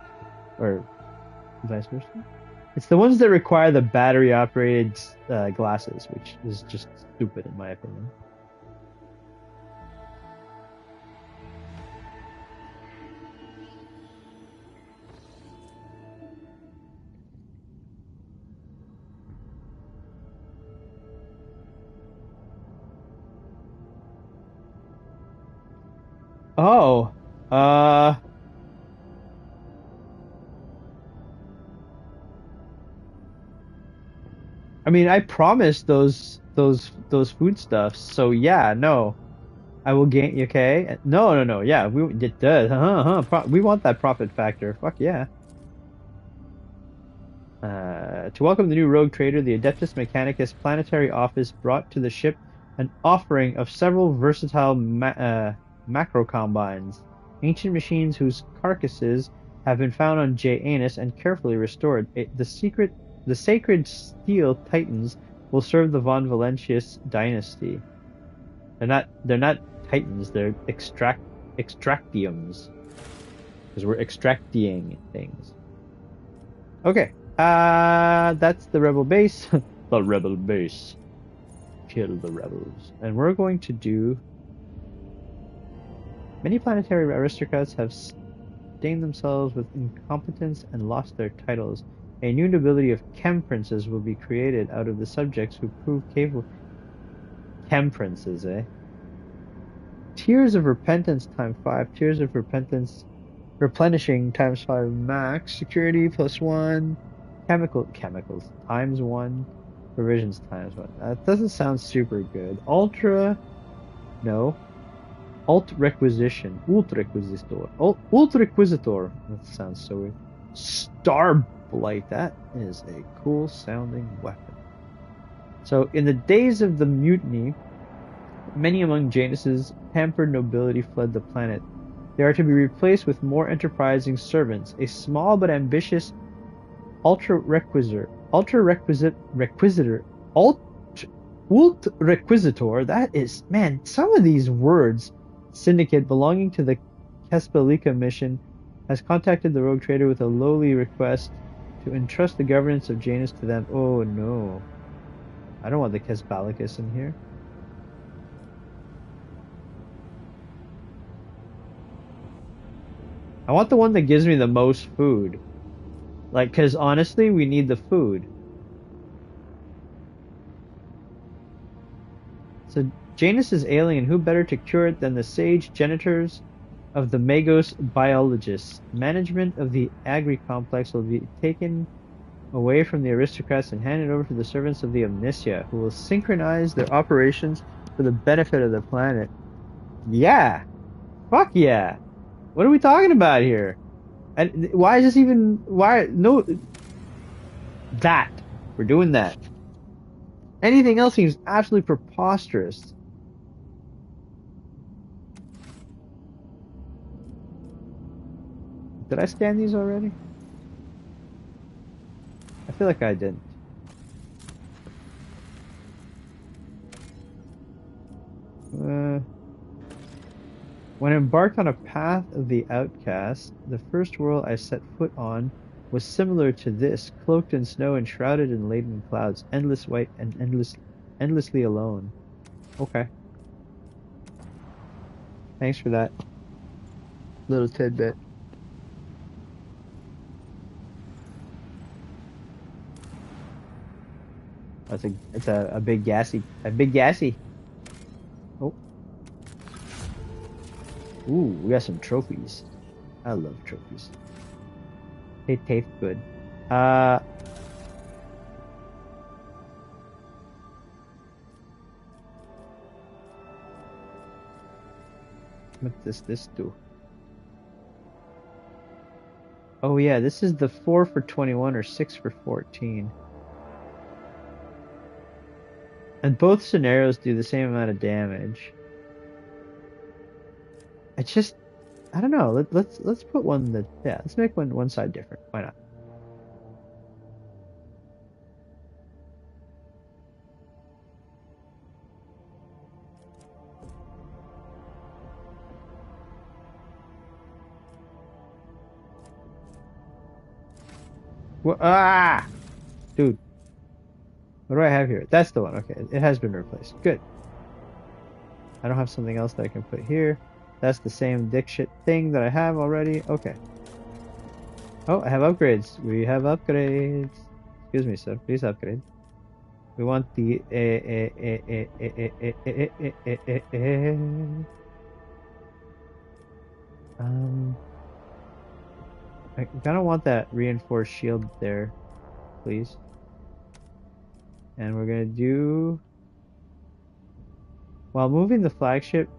or vice versa. It's the ones that require the battery-operated glasses, which is just stupid in my opinion. Oh, uh, I mean, I promised those foodstuffs, so yeah, no, I will gain. Okay, no. Yeah, it does. We want that profit factor. Fuck yeah. To welcome the new rogue trader, the Adeptus Mechanicus planetary office brought to the ship an offering of several versatile macro combines, ancient machines whose carcasses have been found on JANUS and carefully restored. The sacred steel titans will serve the von Valentius dynasty. They're not titans. They're extractiums because we're extracting things. Okay. That's the rebel base. The rebel base. Kill the rebels. And we're going to do... Many planetary aristocrats have stained themselves with incompetence and lost their titles. A new nobility of chem princes will be created out of the subjects who prove capable... Chem princes, eh? Tears of Repentance times 5. Tears of Repentance replenishing times 5 max. Security +1. Chemicals times 1. Provisions times 1. That doesn't sound super good. Ultra, no. Alt requisition. Ult requisitor. Ult requisitor. That sounds so weird. Starblight. That is a cool sounding weapon. So in the days of the mutiny, many among Janus's pampered nobility fled the planet. They are to be replaced with more enterprising servants. A small but ambitious Ult requisitor, that is, man, some of these words. Syndicate belonging to the Kespelika mission has contacted the rogue trader with a lowly request to entrust the governance of Janus to them. Oh no. I don't want the Kesbalicus in here. I want the one that gives me the most food. Like, because honestly, we need the food. So, Janus is alien. Who better to cure it than the sage genitors of the Magos biologists? Management of the agri-complex will be taken away from the aristocrats and handed over to the servants of the Omniscia, who will synchronize their operations for the benefit of the planet. Yeah! Fuck yeah! What are we talking about here? And why is this even... Why... No... That. We're doing that. Anything else seems absolutely preposterous. Did I scan these already? I feel like I didn't. When embarked on a path of the outcast, the first world I set foot on was similar to this, cloaked in snow and shrouded in laden clouds, endless white and endlessly alone. Okay. Thanks for that little tidbit. It's a big gassy. Oh. Ooh, we got some trophies. I love trophies. They taste good. What does this do? Oh yeah, this is the 4 for 21 or 6 for 14. And both scenarios do the same amount of damage. I don't know. Let's put one that, yeah, let's make one side different. Why not? Ah! Dude. What do I have here? That's the one. Okay, it has been replaced. Good. I don't have something else that I can put here. That's the same dick shit thing that I have already. Okay. Oh, I have upgrades. We have upgrades. Excuse me, sir. Please upgrade. We want the I kind of want that reinforced shield there, please. And we're gonna do while moving the flagship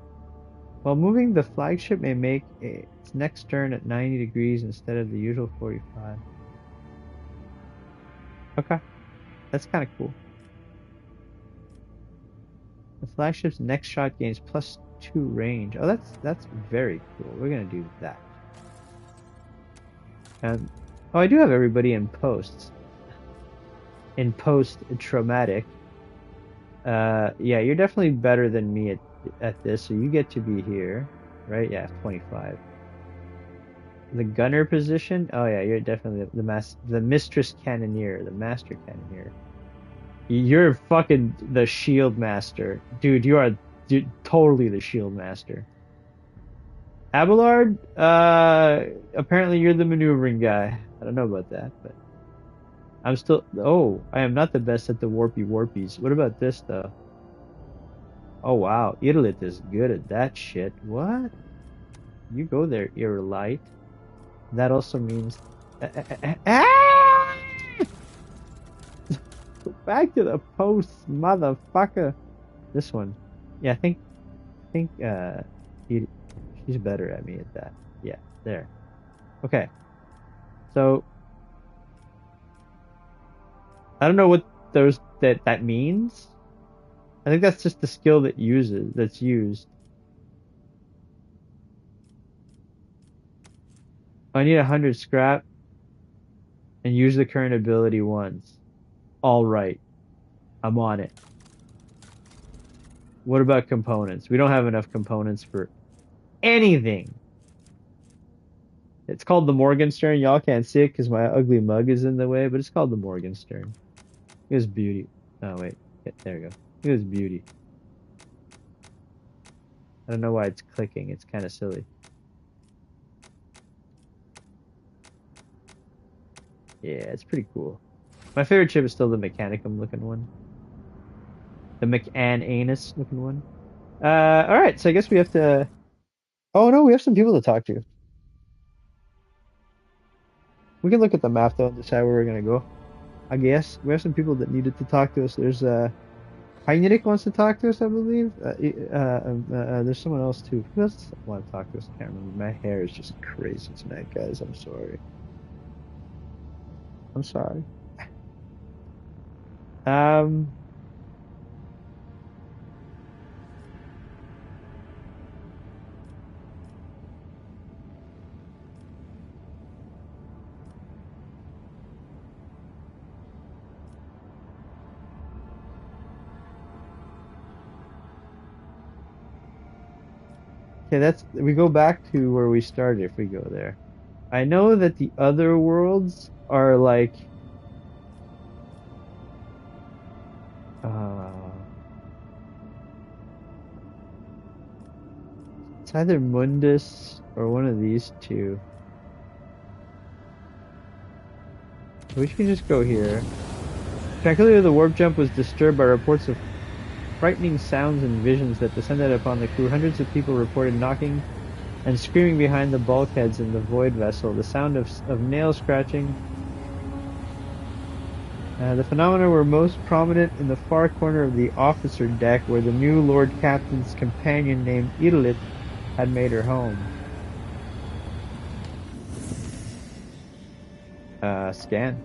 may make its next turn at 90 degrees instead of the usual 45. Okay, that's kind of cool. The flagship's next shot gains +2 range. Oh, that's very cool. We're gonna do that. And oh, I do have everybody in posts. In post-traumatic. Yeah, you're definitely better than me at this, so you get to be here, right? Yeah, 25. The gunner position? Oh yeah, you're definitely the mistress cannoneer, the master cannoneer. You're fucking the shield master. Dude, you are totally the shield master. Abelard, apparently you're the maneuvering guy. I don't know about that, but I'm still... Oh, I am not the best at the warpies. What about this, though? Oh, wow. Idolith is good at that shit. What? You go there, Irrelight. That also means... Back to the posts, motherfucker. This one. Yeah, I think she's better at me at that. Yeah, there. Okay. So I don't know what that means. I think that's just the skill that's used. I need 100 scrap and use the current ability once. All right. I'm on it. What about components? We don't have enough components for anything. It's called the Morgenstern. Y'all can't see it because my ugly mug is in the way, but it's called the Morgenstern. Here's beauty. Oh, wait. There we go. Here's beauty. I don't know why it's clicking. It's kind of silly. Yeah, it's pretty cool. My favorite chip is still the Mechanicum looking one. The McAnanus looking one. Alright, so I guess we have to... Oh no, we have some people to talk to. We can look at the map though and decide where we're gonna go. I guess. We have some people that needed to talk to us. There's Heinrich wants to talk to us, I believe. There's someone else too. Who else want to talk to us? I can't remember. My hair is just crazy tonight, guys. I'm sorry. I'm sorry. Okay, we go back to where we started if we go there. I know that the other worlds are like it's either Mundus or one of these two. We can just go here. Tranquility of the warp jump was disturbed by reports of frightening sounds and visions that descended upon the crew. Hundreds of people reported knocking and screaming behind the bulkheads in the void vessel. The sound of nail scratching. The phenomena were most prominent in the far corner of the officer deck, where the new Lord Captain's companion named Idolith had made her home. Scan.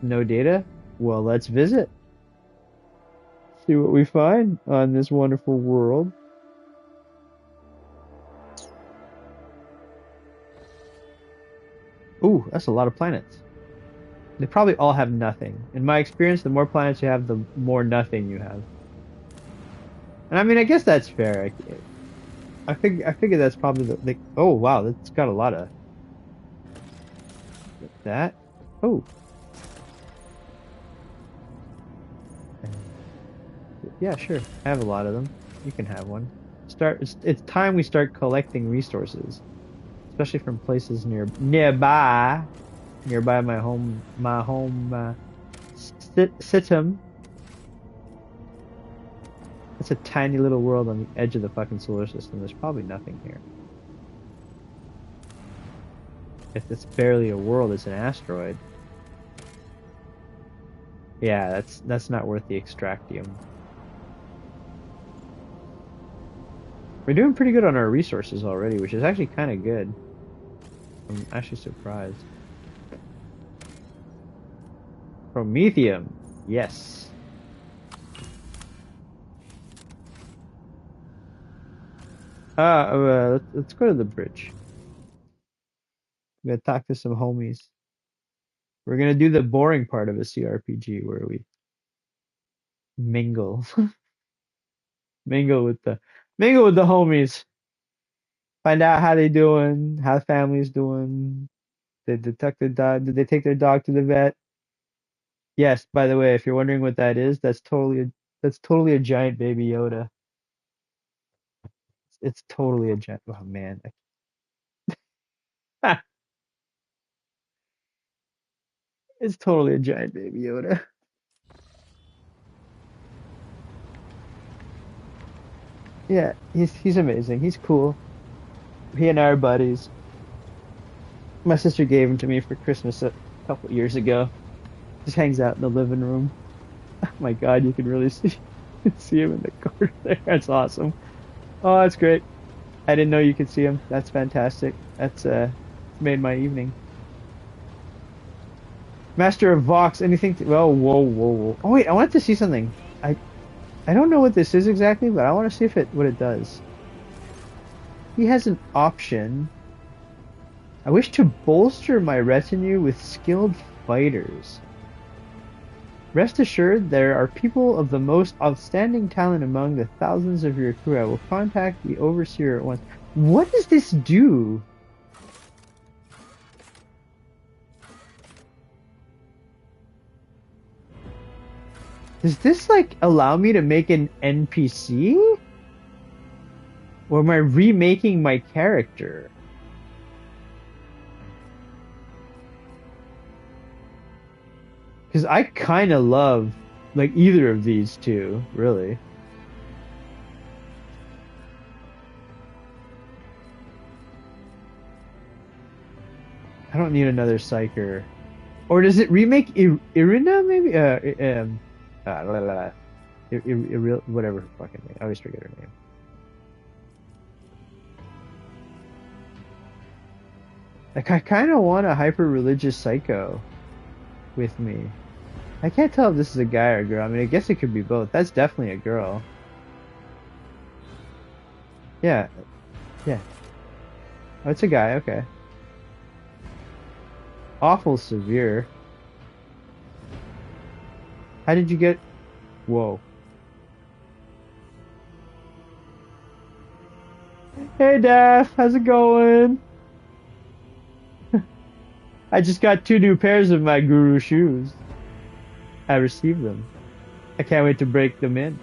No data? Well, let's visit. See what we find on this wonderful world. Ooh, that's a lot of planets. They probably all have nothing. In my experience, the more planets you have, the more nothing you have. And I mean, I guess that's fair. I figure that's probably the oh wow, that's got a lot of that. Oh. Yeah, sure. I have a lot of them. You can have one. It's time we start collecting resources, especially from places nearby my home Situm. It's a tiny little world on the edge of the fucking solar system. There's probably nothing here. If it's barely a world, it's an asteroid. Yeah, that's not worth the extractium. We're doing pretty good on our resources already, which is actually kind of good. I'm actually surprised. Promethium, yes. Let's go to the bridge. I'm gonna talk to some homies. We're gonna do the boring part of a CRPG where we mingle, mingle with the homies. Find out how they doing, how the family's doing. Did they tuck their dog? Did they take their dog to the vet? Yes. By the way, if you're wondering what that is, that's totally a giant baby Yoda. It's totally a giant. Oh man. It's totally a giant baby Yoda. Yeah, he's amazing. He's cool. He and I are buddies. My sister gave him to me for Christmas a couple years ago. Just hangs out in the living room. Oh my God, you can really see him in the corner there. That's awesome. Oh, that's great. I didn't know you could see him. That's fantastic. That's made my evening. Master of Vox, anything to... Oh, whoa. Oh wait, I wanted to see something. I don't know what this is exactly, but I want to see what it does. He has an option. I wish to bolster my retinue with skilled fighters. Rest assured, there are people of the most outstanding talent among the thousands of your crew. I will contact the overseer at once. What does this do? Does this, like, allow me to make an NPC? Or am I remaking my character? Because I kind of love, like, either of these two, really. I don't need another Psyker. Or does it remake Irina, maybe? Whatever fucking name. I always forget her name. Like, I kind of want a hyper-religious psycho with me. I can't tell if this is a guy or a girl. I mean, I guess it could be both. That's definitely a girl. Yeah. Yeah. Oh, it's a guy. Okay. Awful severe. How did you get... Whoa. Hey, Daph. How's it going? I just got 2 new pairs of my guru shoes. I received them. I can't wait to break them in.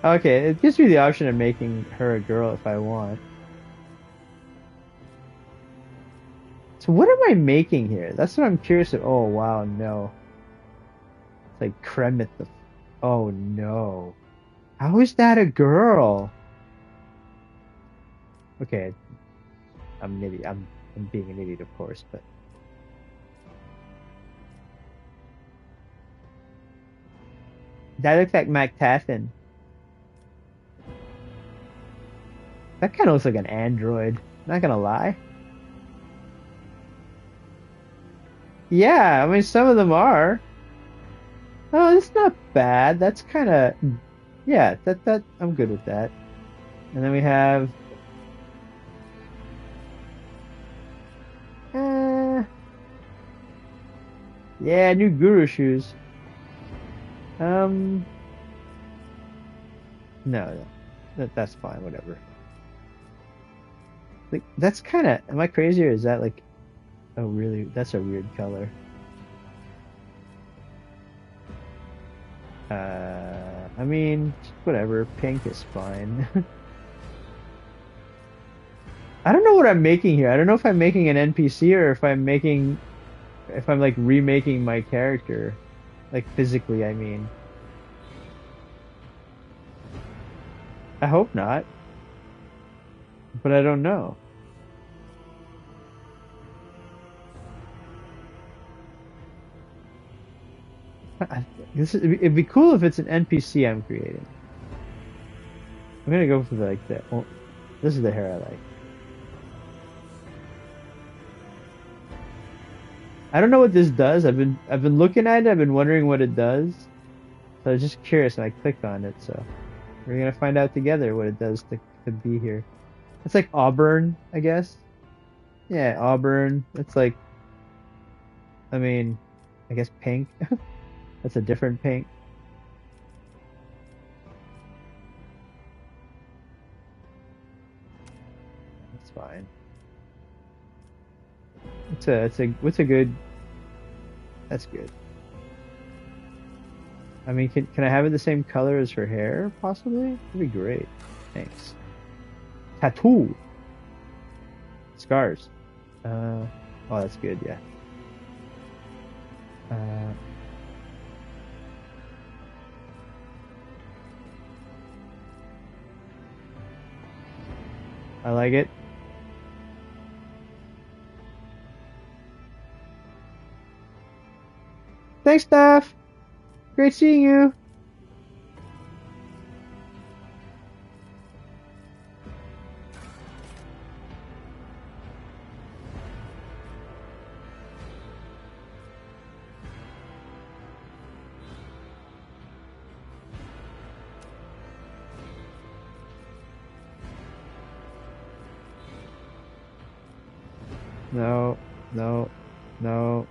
Okay, it gives me the option of making her a girl if I want. So what am I making here? That's what I'm curious about. Oh, wow, no. It's like Kremet the... Oh, no. How is that a girl? Okay. I'm an idiot. I'm being an idiot, of course, but... That looks like Mac Taffin. That kind of looks like an android. Not gonna lie. Yeah, I mean, some of them are. Oh, that's not bad. That's kind of... Yeah, that I'm good with that. And then we have... Yeah, new guru shoes. No, that's fine, whatever. Like, that's kind of... Am I crazy, or is that like... Oh, really? That's a weird color. I mean, whatever. Pink is fine. I don't know what I'm making here. I don't know if I'm making an NPC or if I'm like remaking my character. Like physically, I mean. I hope not. But I don't know. It'd be cool if it's an NPC I'm creating. I'm gonna go for like that. Well, this is the hair I like. I don't know what this does. I've been looking at it. I've been wondering what it does. So I was just curious, and I clicked on it. So we're gonna find out together what it does to be here. It's like auburn, I guess. Yeah, auburn. It's like, I mean, I guess pink. That's a different pink. That's fine. What's a good? That's good. I mean, can I have it the same color as her hair, possibly? That'd be great. Thanks. Tattoo. Scars. Oh, that's good, yeah. I like it. Thanks, Steph. Great seeing you. No, no, no.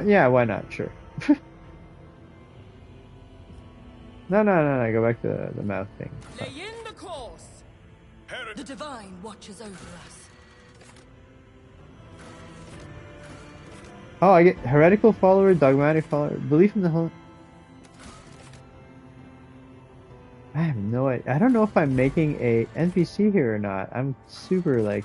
Yeah, why not? Sure. No. Go back to the mouth thing. Lay in the course. The divine watches over us. Oh, I get heretical follower, dogmatic follower, belief in the whole. I have no idea. I don't know if I'm making a NPC here or not. I'm super like.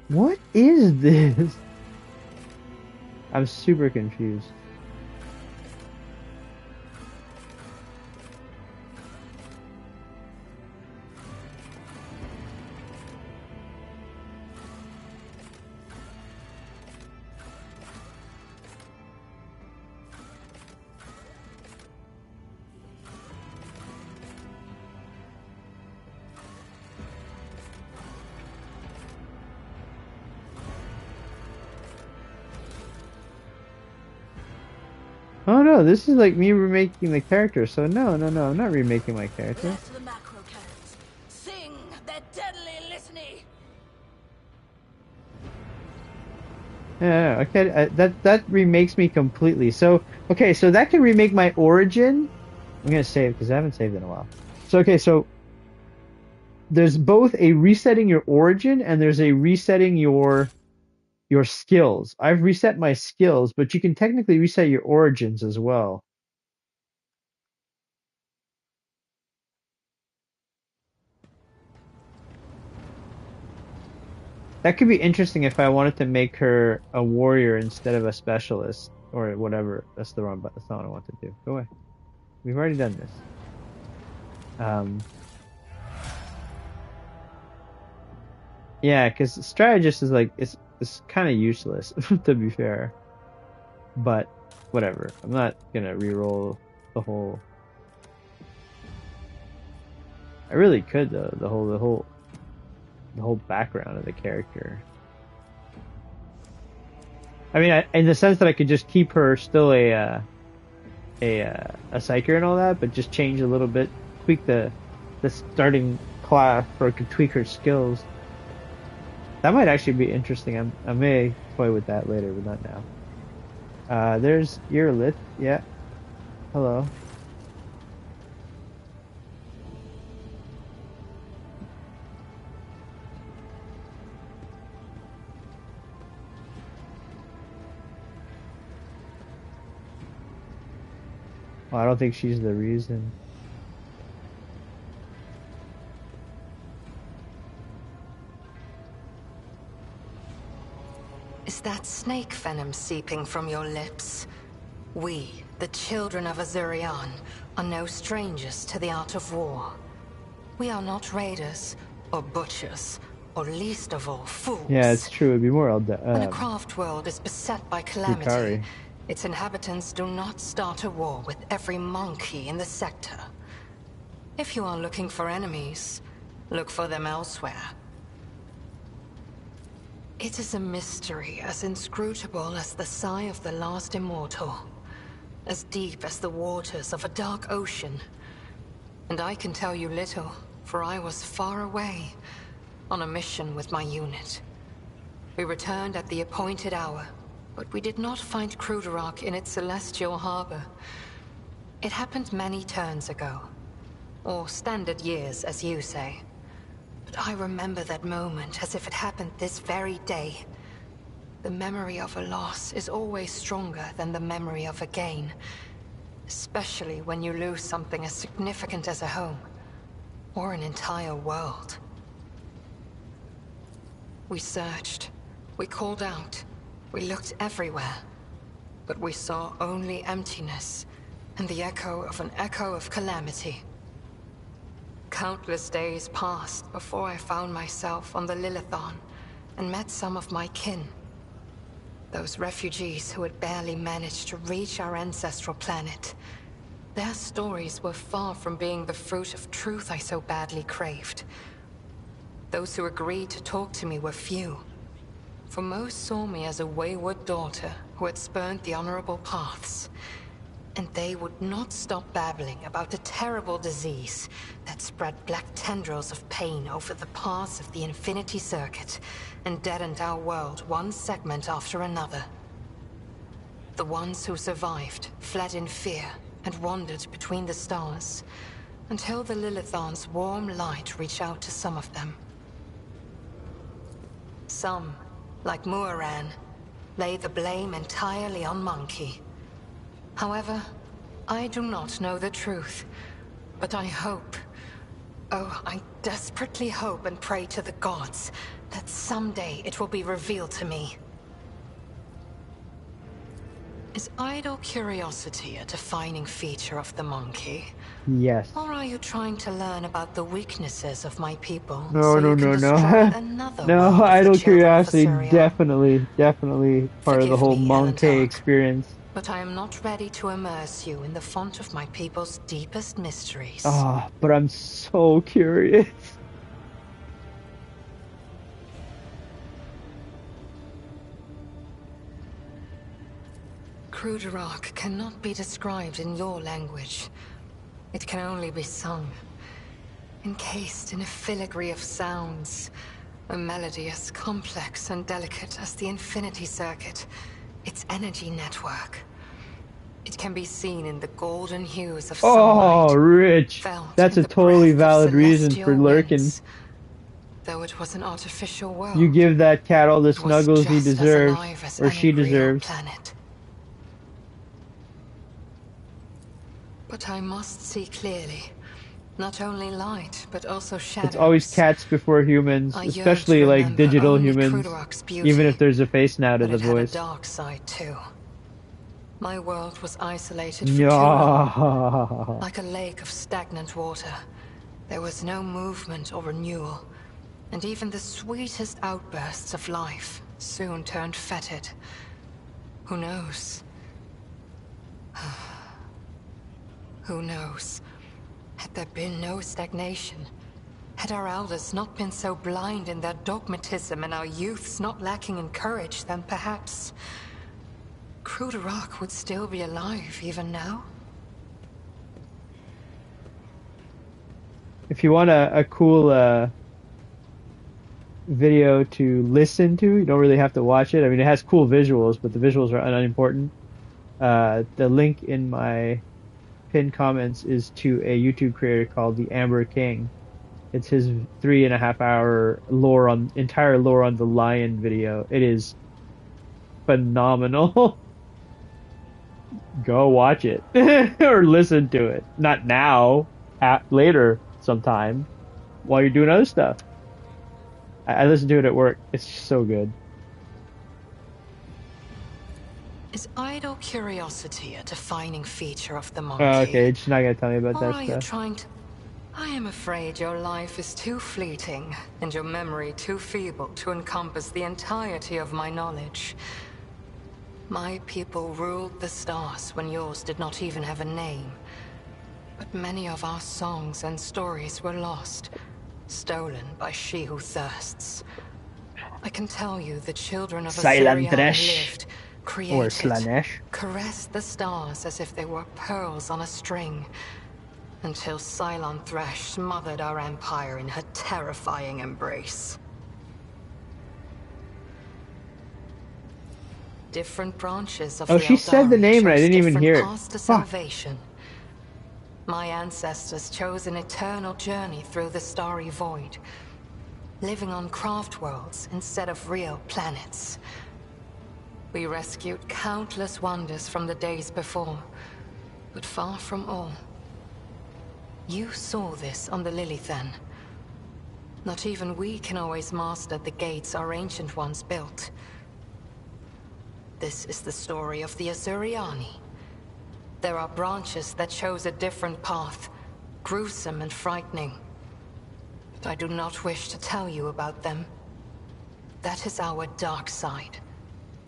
What is this? I'm super confused. Oh no, this is like me remaking the character, so no, I'm not remaking my character. Bless the macro cannons. Sing their deadly litany. Yeah, okay, that remakes me completely. So, okay, so that can remake my origin. I'm gonna save because I haven't saved in a while. So, okay, so there's both a resetting your origin and there's a resetting your skills. I've reset my skills, but you can technically reset your origins as well. That could be interesting if I wanted to make her a warrior instead of a specialist or whatever. That's the wrong button. That's not what I want to do. Go away. We've already done this. Yeah, because strategist is like it's kind of useless to be fair. But whatever. I'm not gonna re-roll the whole. I really could though. The whole background of the character. I mean, in the sense that I could just keep her still a Psyker and all that, but just change a little bit, tweak the starting class, or I could tweak her skills. That might actually be interesting. I may toy with that later, but not now. There's Earlit. Yeah. Hello. Well, I don't think she's the reason. Is that snake venom seeping from your lips? We, the children of Azurian, are no strangers to the art of war. We are not raiders, or butchers, or least of all, fools. Yeah, it's true. It'd be more When a craft world is beset by calamity, Yukari. its inhabitants do not start a war with every monkey in the sector. If you are looking for enemies, look for them elsewhere. It is a mystery as inscrutable as the sigh of the last immortal, as deep as the waters of a dark ocean. And I can tell you little, for I was far away, on a mission with my unit. We returned at the appointed hour, but we did not find Kryztahl in its celestial harbor. It happened many turns ago, or standard years, as you say. But I remember that moment as if it happened this very day. The memory of a loss is always stronger than the memory of a gain, especially when you lose something as significant as a home, or an entire world. We searched, we called out, we looked everywhere, but we saw only emptiness and the echo of calamity. Countless days passed before I found myself on the Lilithon and met some of my kin. Those refugees who had barely managed to reach our ancestral planet. Their stories were far from being the fruit of truth I so badly craved. Those who agreed to talk to me were few, for most saw me as a wayward daughter who had spurned the honorable paths. And they would not stop babbling about the terrible disease that spread black tendrils of pain over the paths of the Infinity Circuit and deadened our world one segment after another. The ones who survived fled in fear and wandered between the stars, until the Lilithon's warm light reached out to some of them. Some, like Muaran, lay the blame entirely on Monkey. However, I do not know the truth, but I hope, oh, I desperately hope and pray to the gods that someday it will be revealed to me. Is idle curiosity a defining feature of the Monkey? Yes. Or are you trying to learn about the weaknesses of my people? No, so no, you can no, destroy no. another No, world of the idle children of curiosity, Azurian? definitely part of the Forgive whole me, Monkey Elentark, experience. but I am not ready to immerse you in the font of my people's deepest mysteries. Ah, but I'm so curious. Kryztahl cannot be described in your language. It can only be sung, encased in a filigree of sounds, a melody as complex and delicate as the Infinity Circuit, its energy network. It can be seen in the golden hues of sunlight. Oh, Rich. Felt That's in a the totally breath of valid reason celestial for lurking. winds. Though it was an artificial world, You give that cat all the it was snuggles he just as deserves, alive as or any she real deserves. planet. But I must see clearly. Not only light, but also shadows. It's always cats before humans, I yearn especially to like remember digital only humans. Kryztahl's beauty, Even if there's a face now to but the it had a voice. dark side too. My world was isolated for too long. No. Like a lake of stagnant water. There was no movement or renewal. And even the sweetest outbursts of life soon turned fetid. Who knows? Who knows? Had there been no stagnation, had our elders not been so blind in their dogmatism and our youths not lacking in courage, then perhaps Kryztahl would still be alive even now? If you want a cool video to listen to, you don't really have to watch it. I mean, it has cool visuals, but the visuals are unimportant. The link in my pinned comments is to a YouTube creator called the Amber King. It's his 3.5 hour entire lore on the lion video. It is phenomenal. Go watch it or listen to it. Not now, later sometime while you're doing other stuff. I listen to it at work. It's so good. Is idle curiosity a defining feature of the monkey? Okay, she's not gonna tell me about or that are stuff. You trying to... I am afraid your life is too fleeting and your memory too feeble to encompass the entirety of my knowledge. My people ruled the stars when yours did not even have a name. But many of our songs and stories were lost, stolen by she who thirsts. I can tell you the children of Assyrian lived, created, caressed the stars as if they were pearls on a string, until Cylon Thresh smothered our empire in her terrifying embrace. Different branches of the she said the name and I didn't even hear it. Paths to salvation. My ancestors chose an eternal journey through the starry void, living on craft worlds instead of real planets. We rescued countless wonders from the days before, but far from all. You saw this on the Lilithan. Not even we can always master the gates our ancient ones built. This is the story of the Azuriani. There are branches that chose a different path, gruesome and frightening. But I do not wish to tell you about them. That is our dark side,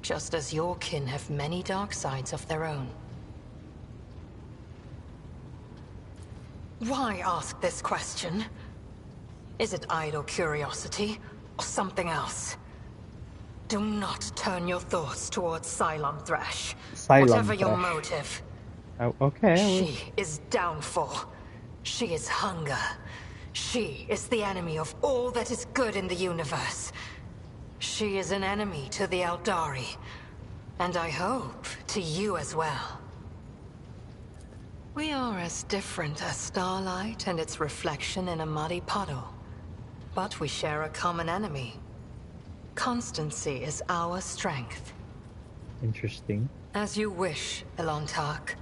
just as your kin have many dark sides of their own. Why ask this question? Is it idle curiosity, or something else? Do not turn your thoughts towards Cylon Thresh, whatever your motive. Oh, okay. She is downfall. She is hunger. She is the enemy of all that is good in the universe. She is an enemy to the Eldari, and I hope to you as well. We are as different as starlight and its reflection in a muddy puddle, but we share a common enemy. Constancy is our strength. Interesting. As you wish, Elontark.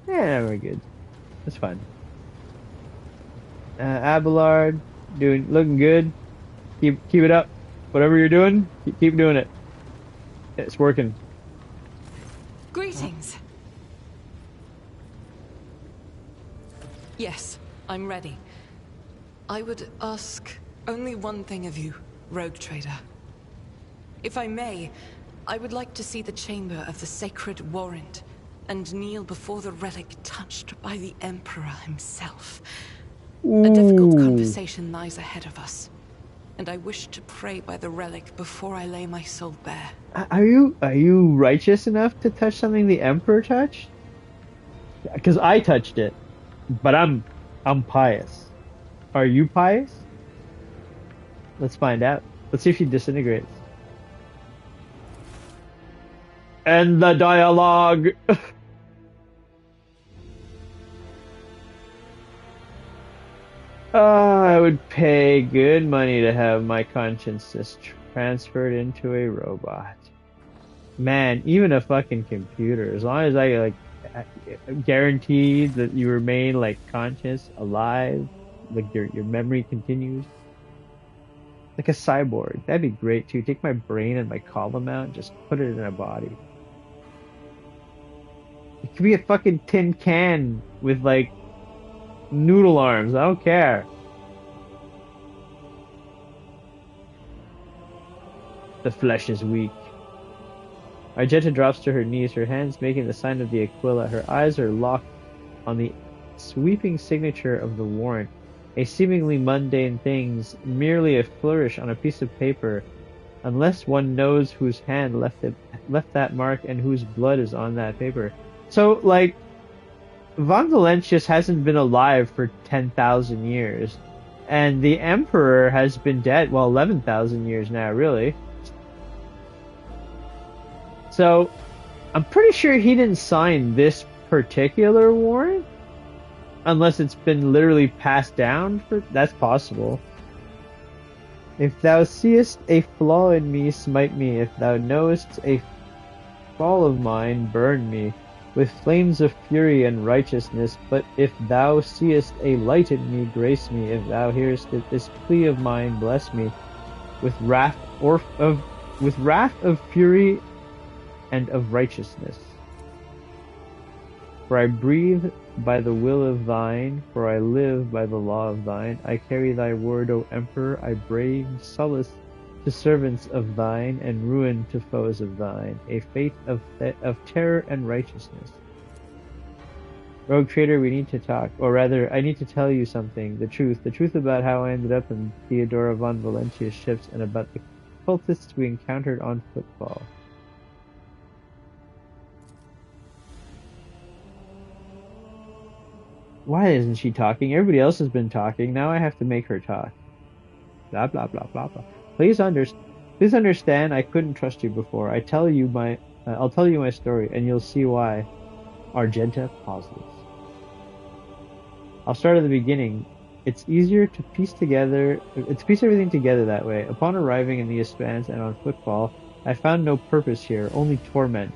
Yeah, we're good. That's fine. Abelard, looking good. Keep it up. Whatever you're doing, keep doing it. It's working. Greetings. Yes, I'm ready. I would ask only one thing of you, rogue trader. If I may, I would like to see the chamber of the sacred warrant and kneel before the relic touched by the Emperor himself. Ooh. A difficult conversation lies ahead of us, and I wish to pray by the relic before I lay my soul bare. Are you righteous enough to touch something the Emperor touched? Because I touched it, but I'm pious. Are you pious? Let's find out. Let's see if she disintegrates. End the dialogue. I would pay good money to have my consciousness transferred into a robot. Man, even a fucking computer, as long as I like guaranteed that you remain like conscious, alive, like your memory continues. Like a cyborg. That'd be great too. Take my brain and my column out and just put it in a body. It could be a fucking tin can with like noodle arms. I don't care. The flesh is weak. Argenta drops to her knees, her hands making the sign of the Aquila. Her eyes are locked on the sweeping signature of the warrant. A seemingly mundane thing, merely a flourish on a piece of paper unless one knows whose hand left that mark and whose blood is on that paper. So, like, Von Valentius hasn't been alive for 10,000 years, and the Emperor has been dead, well, 11,000 years now, really. So, I'm pretty sure he didn't sign this particular warrant, unless it's been literally passed down. That's possible. If thou seest a flaw in me, smite me. If thou knowest a fall of mine, burn me with flames of fury and righteousness. But if thou seest a light in me, grace me. If thou hearest this plea of mine, bless me with wrath of fury and of righteousness. For I breathe by the will of thine, for I live by the law of thine. I carry thy word, O Emperor. I bring solace to servants of thine, and ruin to foes of thine. A fate of terror and righteousness. Rogue Trader, we need to talk. Or rather, I need to tell you something. The truth about how I ended up in Theodora von Valentius' ships, and about the cultists we encountered on football. Why isn't she talking? Everybody else has been talking. Now I have to make her talk. Blah, blah, blah, blah, blah. Please understand I couldn't trust you before. I'll tell you my story, and you'll see why. Argenta pauses. I'll start at the beginning. It's easier to piece everything together that way. Upon arriving in the Expanse and on football, I found no purpose here, only torment.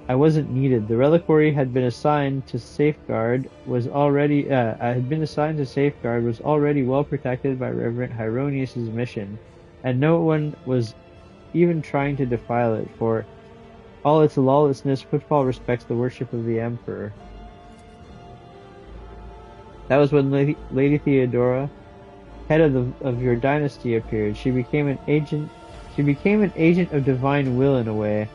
I wasn't needed. The reliquary had been assigned to safeguard was already well protected by Reverend Hieronius' mission, and no one was even trying to defile it. For all its lawlessness, football respects the worship of the Emperor. That was when Lady Theodora, head of your dynasty, appeared. She became an agent of divine will in a way.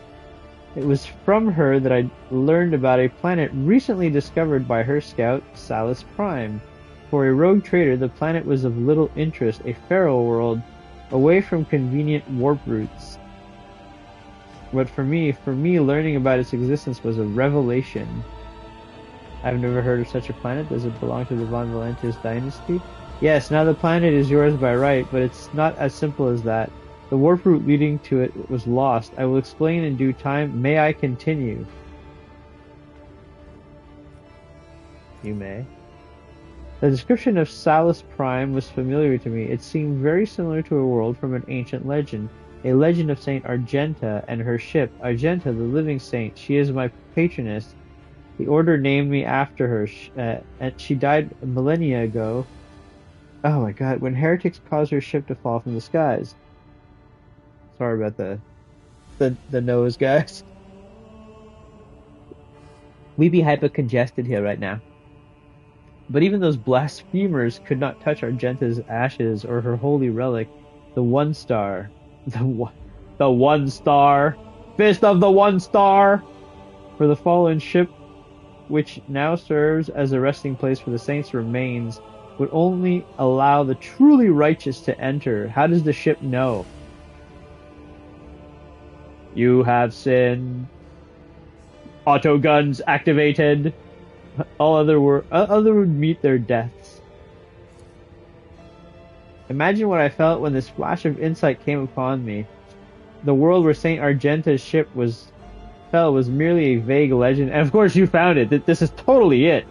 It was from her that I learned about a planet recently discovered by her scout, Salus Prime. For a rogue trader, the planet was of little interest, a feral world, away from convenient warp routes. But for me, learning about its existence was a revelation. I've never heard of such a planet. Does it belong to the Von Valentius dynasty? Yes, now the planet is yours by right, but it's not as simple as that. The warp route leading to it was lost. I will explain in due time. May I continue? You may. The description of Salus Prime was familiar to me. It seemed very similar to a world from an ancient legend. A legend of Saint Argenta and her ship. Argenta, the living saint. She is my patroness. The order named me after her. And she died millennia ago. Oh my god, when heretics caused her ship to fall from the skies. Sorry about the nose, guys. We be hyper-congested here right now. But even those blasphemers could not touch Argenta's ashes or her holy relic, the One Star. The One Star! Fist of the One Star! For the fallen ship, which now serves as a resting place for the saints' remains, would only allow the truly righteous to enter. How does the ship know? You have sinned. Auto guns activated. All other would meet their deaths. Imagine what I felt when this flash of insight came upon me. The world where Saint Argenta's ship fell was merely a vague legend, and of course you found it. This is totally it.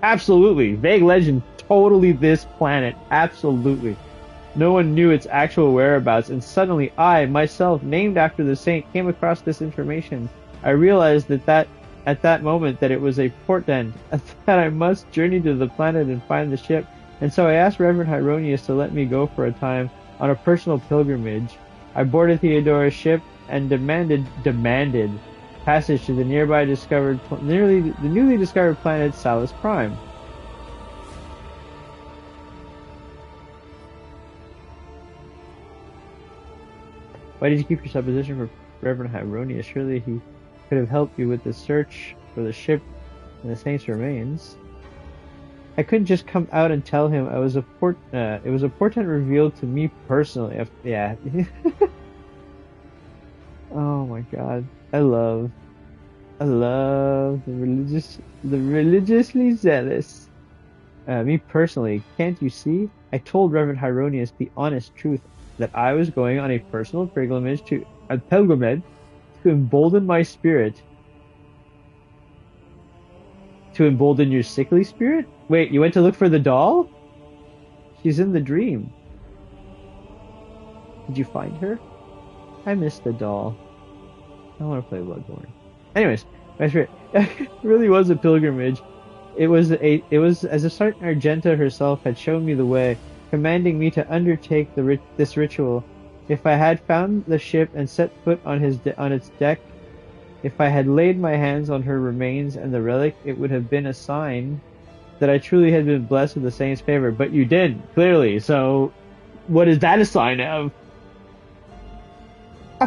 Absolutely. Vague legend, totally this planet. Absolutely. No one knew its actual whereabouts, and suddenly I, myself, named after the saint, came across this information. I realized that at that moment that it was a portent, that I must journey to the planet and find the ship, and so I asked Reverend Hieronius to let me go for a time on a personal pilgrimage. I boarded Theodora's ship and demanded passage to the newly discovered planet Salus Prime. Why did you keep your supposition for Reverend Hieronius? Surely he could have helped you with the search for the ship and the saint's remains. I couldn't just come out and tell him it was a portent revealed to me personally. Yeah. god. I love the religiously zealous. Me personally, can't you see? I told Reverend Hieronius the honest truth that I was going on a personal pilgrimage to embolden my spirit. To embolden your sickly spirit? Wait, you went to look for the doll? She's in the dream. Did you find her? I missed the doll. I want to play Bloodborne. Anyways, it really was a pilgrimage. It was as if Sergeant Argenta herself had shown me the way, commanding me to undertake this ritual. If I had found the ship and set foot on its deck, if I had laid my hands on her remains and the relic, it would have been a sign that I truly had been blessed with the saint's favor. But you didn't, clearly. So, what is that a sign of?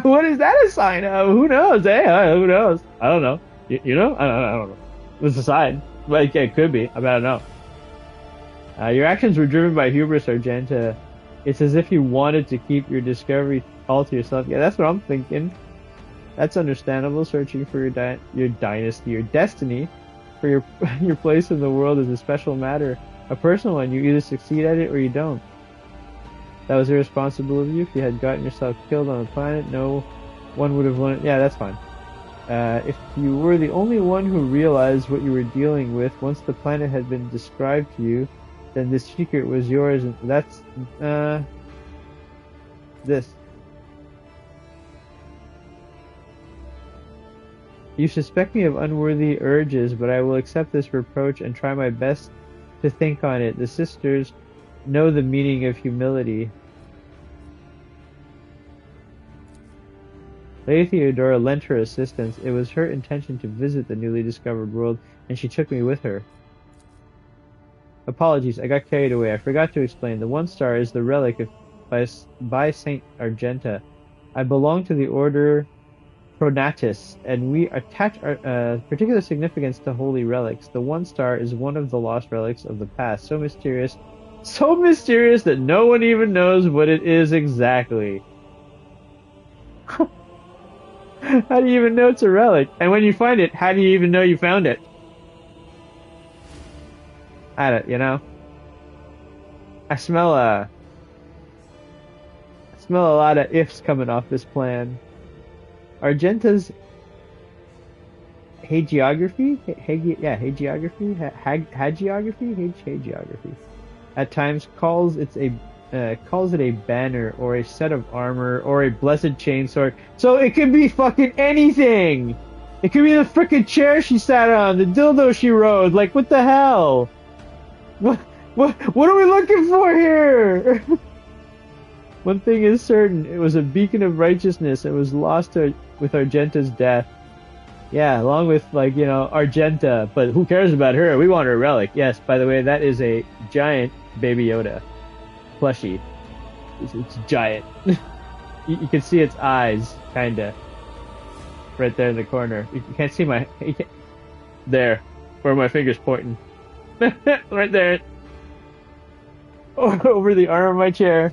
What is that a sign of? Who knows? Who knows? I don't know. You know? I don't know. It's a sign. Like, it could be. I don't know. Your actions were driven by hubris, Argenta. It's as if you wanted to keep your discovery all to yourself. Yeah, that's what I'm thinking. That's understandable. Searching for your dynasty, your destiny, for your place in the world is a special matter. A personal one. You either succeed at it or you don't. That was irresponsible of you. If you had gotten yourself killed on the planet, no one would have learned. Yeah, that's fine. If you were the only one who realized what you were dealing with once the planet had been described to you, then this secret was yours, and that's this. You suspect me of unworthy urges, but I will accept this reproach and try my best to think on it. The sisters know the meaning of humility. Lady Theodora lent her assistance. It was her intention to visit the newly discovered world, and she took me with her. Apologies, I got carried away. I forgot to explain. The one star is the relic by Saint Argenta. I belong to the order Pronatus, and we attach particular significance to holy relics. The one star is one of the lost relics of the past, so mysterious that no one even knows what it is exactly. How do you even know it's a relic? And when you find it, how do you even know you found it? I don't, you know. I smell a lot of ifs coming off this plan. Argenta's hagiography? Hagiography? At times calls it a banner or a set of armor or a blessed chainsword. So it could be fucking anything! It could be the frickin' chair she sat on, the dildo she rode, like what the hell? What are we looking for here? One thing is certain, it was a beacon of righteousness. It was lost with Argenta's death. Yeah, along with, like, you know, Argenta, but who cares about her? We want her relic. Yes, by the way, that is a giant Baby Yoda plushie. It's giant. You can see its eyes, kinda. Right there in the corner. You can't see my... There, where my finger's pointing. Right there. Over the arm of my chair.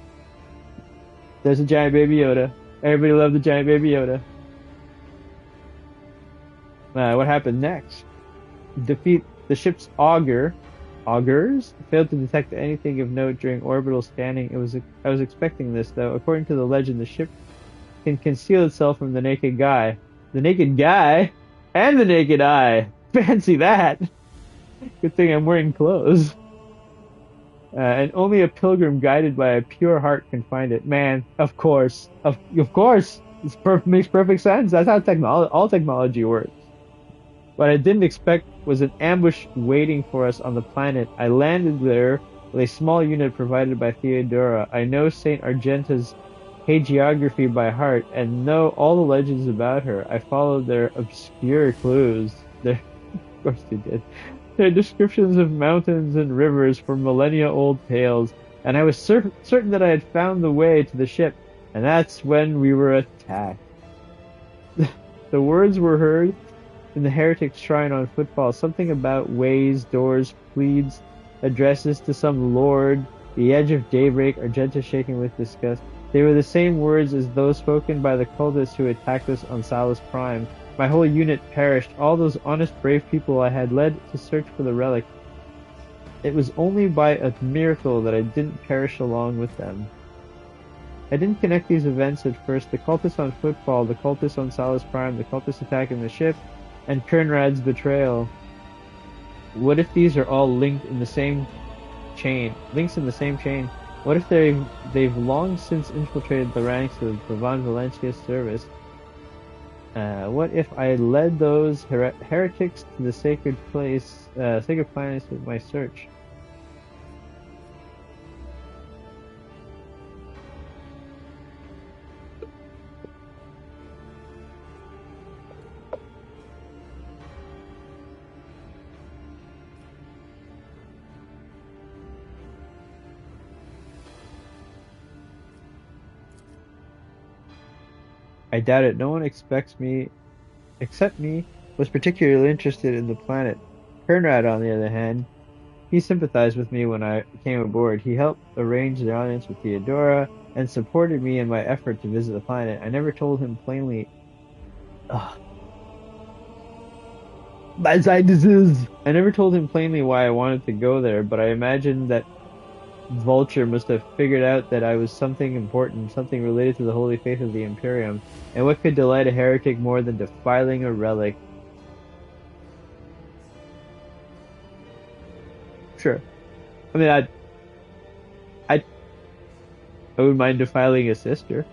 There's a giant Baby Yoda. Everybody loved the giant Baby Yoda. What happened next? Defeat the ship's augurs. Failed to detect anything of note during orbital scanning. I was expecting this, though. According to the legend, the ship can conceal itself from the naked guy. The naked guy? And the naked eye! Fancy that! Good thing I'm wearing clothes. And only a pilgrim guided by a pure heart can find it. Man, of course. Of course! It makes perfect sense. That's how all technology works. What I didn't expect was an ambush waiting for us on the planet. I landed there with a small unit provided by Theodora. I know Saint Argenta's hagiography by heart and know all the legends about her. I followed their obscure clues. Of course they did. Their descriptions of mountains and rivers from millennia-old tales, and I was certain that I had found the way to the ship, and that's when we were attacked. The words were heard in the heretic's shrine on footfall, something about ways, doors, pleads, addresses to some lord, the edge of daybreak, Argenta shaking with disgust. They were the same words as those spoken by the cultists who attacked us on Salus Prime. My whole unit perished, all those honest, brave people I had led to search for the relic. It was only by a miracle that I didn't perish along with them. I didn't connect these events at first. The cultists on Footfall, the cultists on Salus Prime, the cultists attacking the ship, and Kernrad's betrayal. What if these are all linked in the same chain? Links in the same chain. What if they've long since infiltrated the ranks of the Von Valencia's service? What if I led those heretics to the sacred planets with my search? I doubt it. No one except me, was particularly interested in the planet. Kernrad, on the other hand, he sympathized with me when I came aboard. He helped arrange the audience with Theodora and supported me in my effort to visit the planet. I never told him plainly. My sinuses! I never told him plainly why I wanted to go there, but I imagined that Vulture must have figured out that I was something important, something related to the holy faith of the Imperium, and what could delight a heretic more than defiling a relic? Sure. I mean, I wouldn't mind defiling a sister.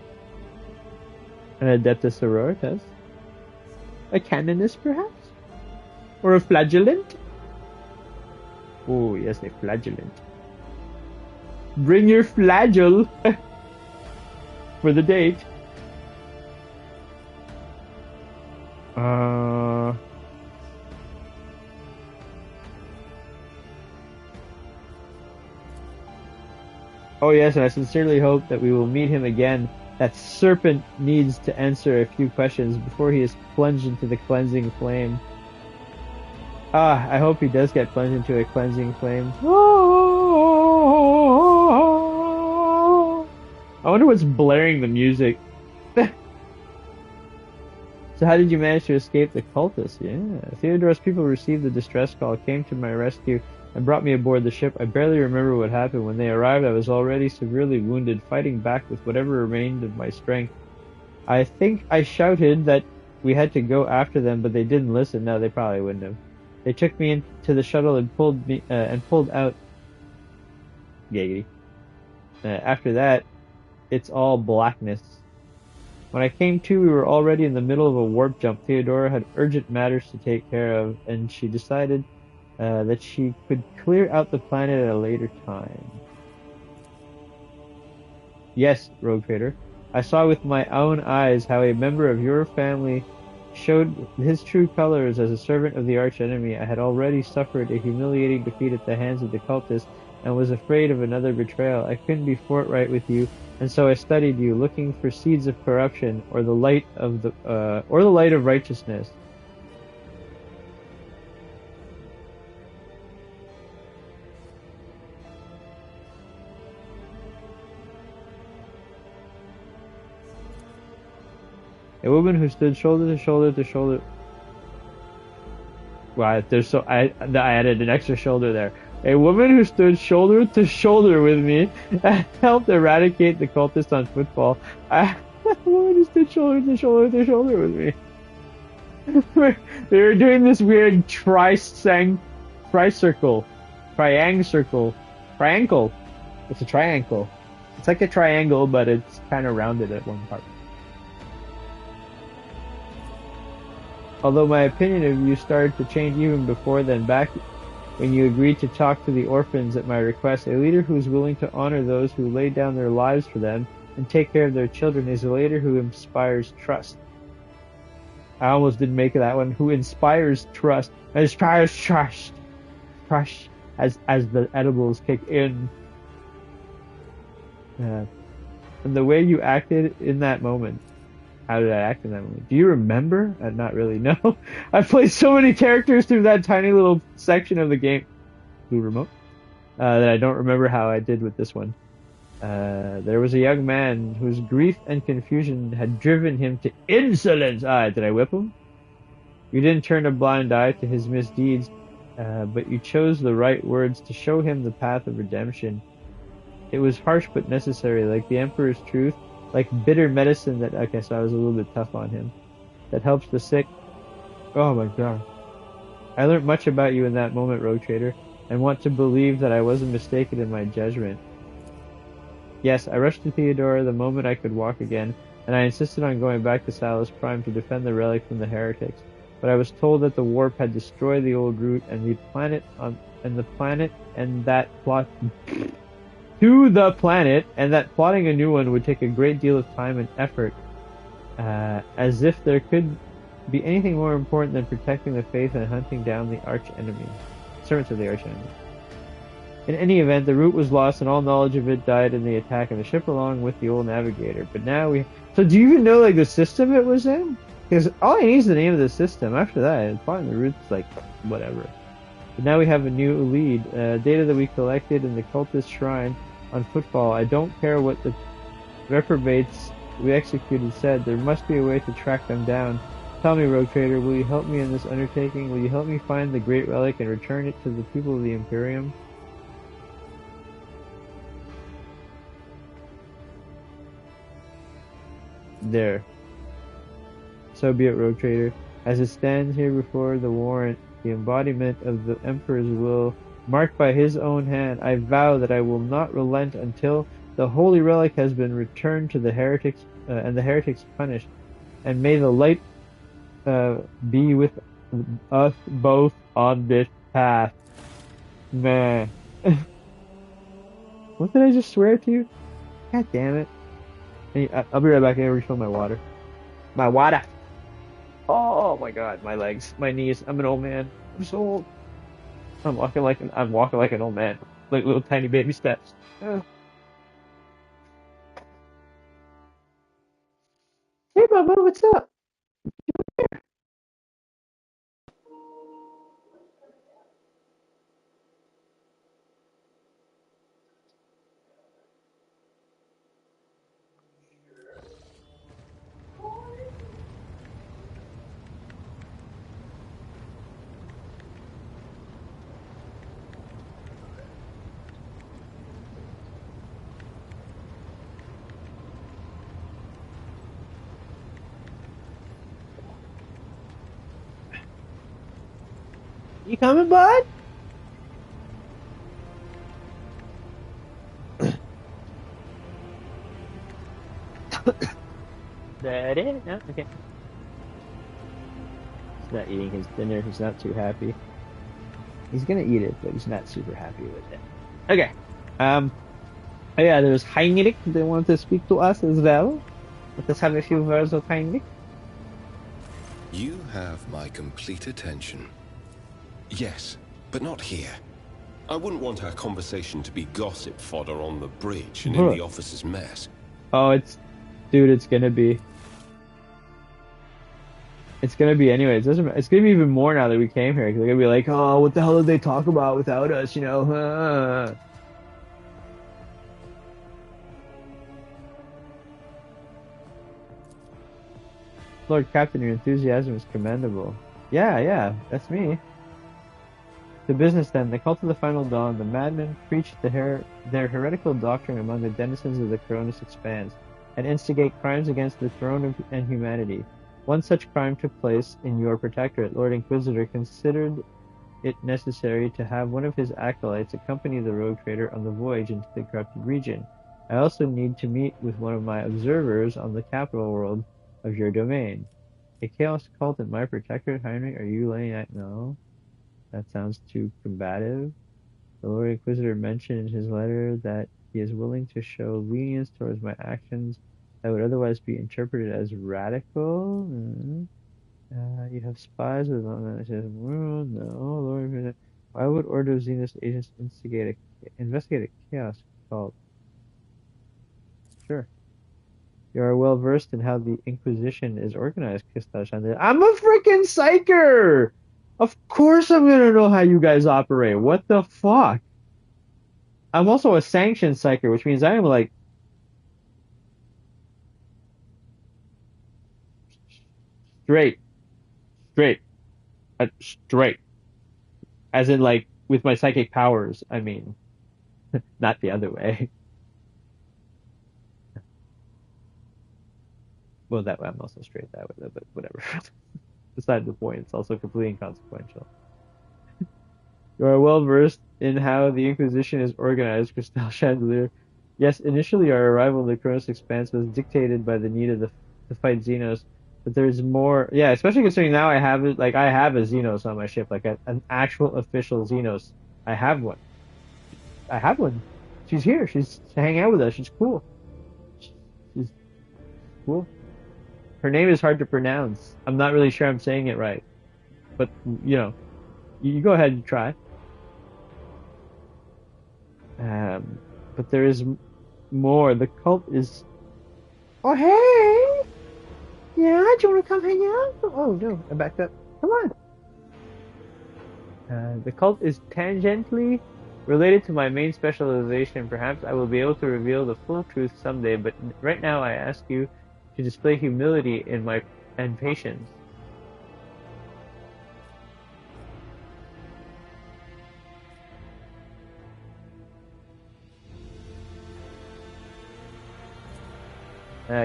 An Adeptus Sororitas. A canonist, perhaps? Or a flagellant? Oh, yes, a flagellant. Bring your flagell for the date. Oh yes, and I sincerely hope that we will meet him again. That serpent needs to answer a few questions before he is plunged into the cleansing flame. I hope he does get plunged into a cleansing flame. I wonder what's blaring the music. So how did you manage to escape the cultists? Yeah. Theodora's people received the distress call, came to my rescue, and brought me aboard the ship. I barely remember what happened. When they arrived, I was already severely wounded, fighting back with whatever remained of my strength. I think I shouted that we had to go after them, but they didn't listen. No, they probably wouldn't have. They took me into the shuttle and pulled out. Giggity. After that, it's all blackness. When I came to, we were already in the middle of a warp jump. Theodora had urgent matters to take care of, and she decided that she could clear out the planet at a later time. Yes, Rogue Trader. I saw with my own eyes how a member of your family showed his true colors as a servant of the archenemy. I had already suffered a humiliating defeat at the hands of the cultists and was afraid of another betrayal. I couldn't be forthright with you, and so I studied you, looking for seeds of corruption or the light of righteousness. A woman who stood shoulder to shoulder to shoulder. Wow, I added an extra shoulder there. A woman who stood shoulder to shoulder with me and helped eradicate the cultists on Footfall. A woman who stood shoulder to shoulder to shoulder with me. They were doing this weird triangle. It's a triangle. It's like a triangle, but it's kind of rounded at one part. Although my opinion of you started to change even before then, back when you agreed to talk to the orphans at my request, a leader who is willing to honor those who lay down their lives for them and take care of their children is a leader who inspires trust. I almost didn't make that one. Who inspires trust. Inspires trust. Trust as the edibles kick in. And the way you acted in that moment. How did I act in that moment? Do you remember? Not really, no. I've played so many characters through that tiny little section of the game. Blue remote. That I don't remember how I did with this one. There was a young man whose grief and confusion had driven him to insolence. Did I whip him? You didn't turn a blind eye to his misdeeds, but you chose the right words to show him the path of redemption. It was harsh but necessary, like the Emperor's truth, like bitter medicine that... Okay, so I was a little bit tough on him. That helps the sick. Oh my god. I learned much about you in that moment, Rogue Trader, and want to believe that I wasn't mistaken in my judgment. Yes, I rushed to Theodora the moment I could walk again, and I insisted on going back to Salus Prime to defend the relic from the heretics. But I was told that the warp had destroyed the old route and the planet and that plotting a new one would take a great deal of time and effort, as if there could be anything more important than protecting the faith and hunting down the servants of the archenemy. In any event, the route was lost and all knowledge of it died in the attack of the ship along with the old navigator. But now so do you even know like the system it was in? Because all I need is the name of the system. After that, plotting the route's like whatever. But now we have a new lead. Data that we collected in the cultist shrine on Footfall. I don't care what the reprobates we executed said. There must be a way to track them down. Tell me, Rogue Trader, will you help me in this undertaking? Will you help me find the Great Relic and return it to the people of the Imperium? There. So be it, Rogue Trader. As it stands here before the warrant, the embodiment of the Emperor's will, marked by his own hand, I vow that I will not relent until the holy relic has been returned to the heretics, and the heretics punished. And may the light be with us both on this path. Man. What did I just swear to you? God damn it. Hey, I'll be right back. I refill my water. My water! Oh my god, my legs, my knees. I'm an old man. I'm so old. I'm walking like an old man. Like little tiny baby steps. Hey Mama, what's up? You coming, bud? That it? No? Okay. He's not eating his dinner. He's not too happy. He's gonna eat it, but he's not super happy with it. Okay. Oh yeah, there's Heinrich. They want to speak to us as well. Let us have a few words with Heinrich. You have my complete attention. Yes, but not here. I wouldn't want our conversation to be gossip fodder on the bridge and in the officer's mess. Oh, dude, it's gonna be. It's gonna be anyway. It's gonna be even more now that we came here. Cause they're gonna be like, oh, what the hell did they talk about without us? You know? Lord Captain, your enthusiasm is commendable. Yeah, that's me. To business then, the cult of the final dawn, the madmen preach their heretical doctrine among the denizens of the Coronis expanse, and instigate crimes against the throne and humanity. One such crime took place in your protectorate. Lord Inquisitor considered it necessary to have one of his acolytes accompany the rogue trader on the voyage into the corrupted region. I also need to meet with one of my observers on the capital world of your domain. A chaos cult in my protectorate, Heinrich? Are you laying that? No. That sounds too combative. The Lord Inquisitor mentioned in his letter that he is willing to show lenience towards my actions that would otherwise be interpreted as radical. You have spies with the world? No, Lord. Why would Ordo Xenos agents investigate a chaos cult? Sure. You are well versed in how the Inquisition is organized, Kryztahl Shandaleer. I'm a freaking psyker! Of course I'm gonna know how you guys operate. What the fuck? I'm also a sanctioned psyker, which means I am like straight, straight, straight. As in like with my psychic powers, I mean, not the other way. Well, that way I'm also straight that way, but whatever. Beside the point, it's also completely inconsequential. You are well versed in how the Inquisition is organized, Kryztahl Shandaleer. Yes, initially our arrival in the Kronos Expanse was dictated by the need of to fight Xenos, but there's more. Yeah, especially considering now I have it. Like I have a Xenos on my ship, like an actual official Xenos. I have one. I have one. She's here. She's hanging out with us. She's cool. She's cool. Her name is hard to pronounce. I'm not really sure I'm saying it right, but you know, you go ahead and try. But there is more. The cult is. Oh hey, yeah. Do you want to come hang out? Oh no, I backed up. Come on. The cult is tangentially related to my main specialization. Perhaps I will be able to reveal the full truth someday. But right now, I ask you to display humility and patience.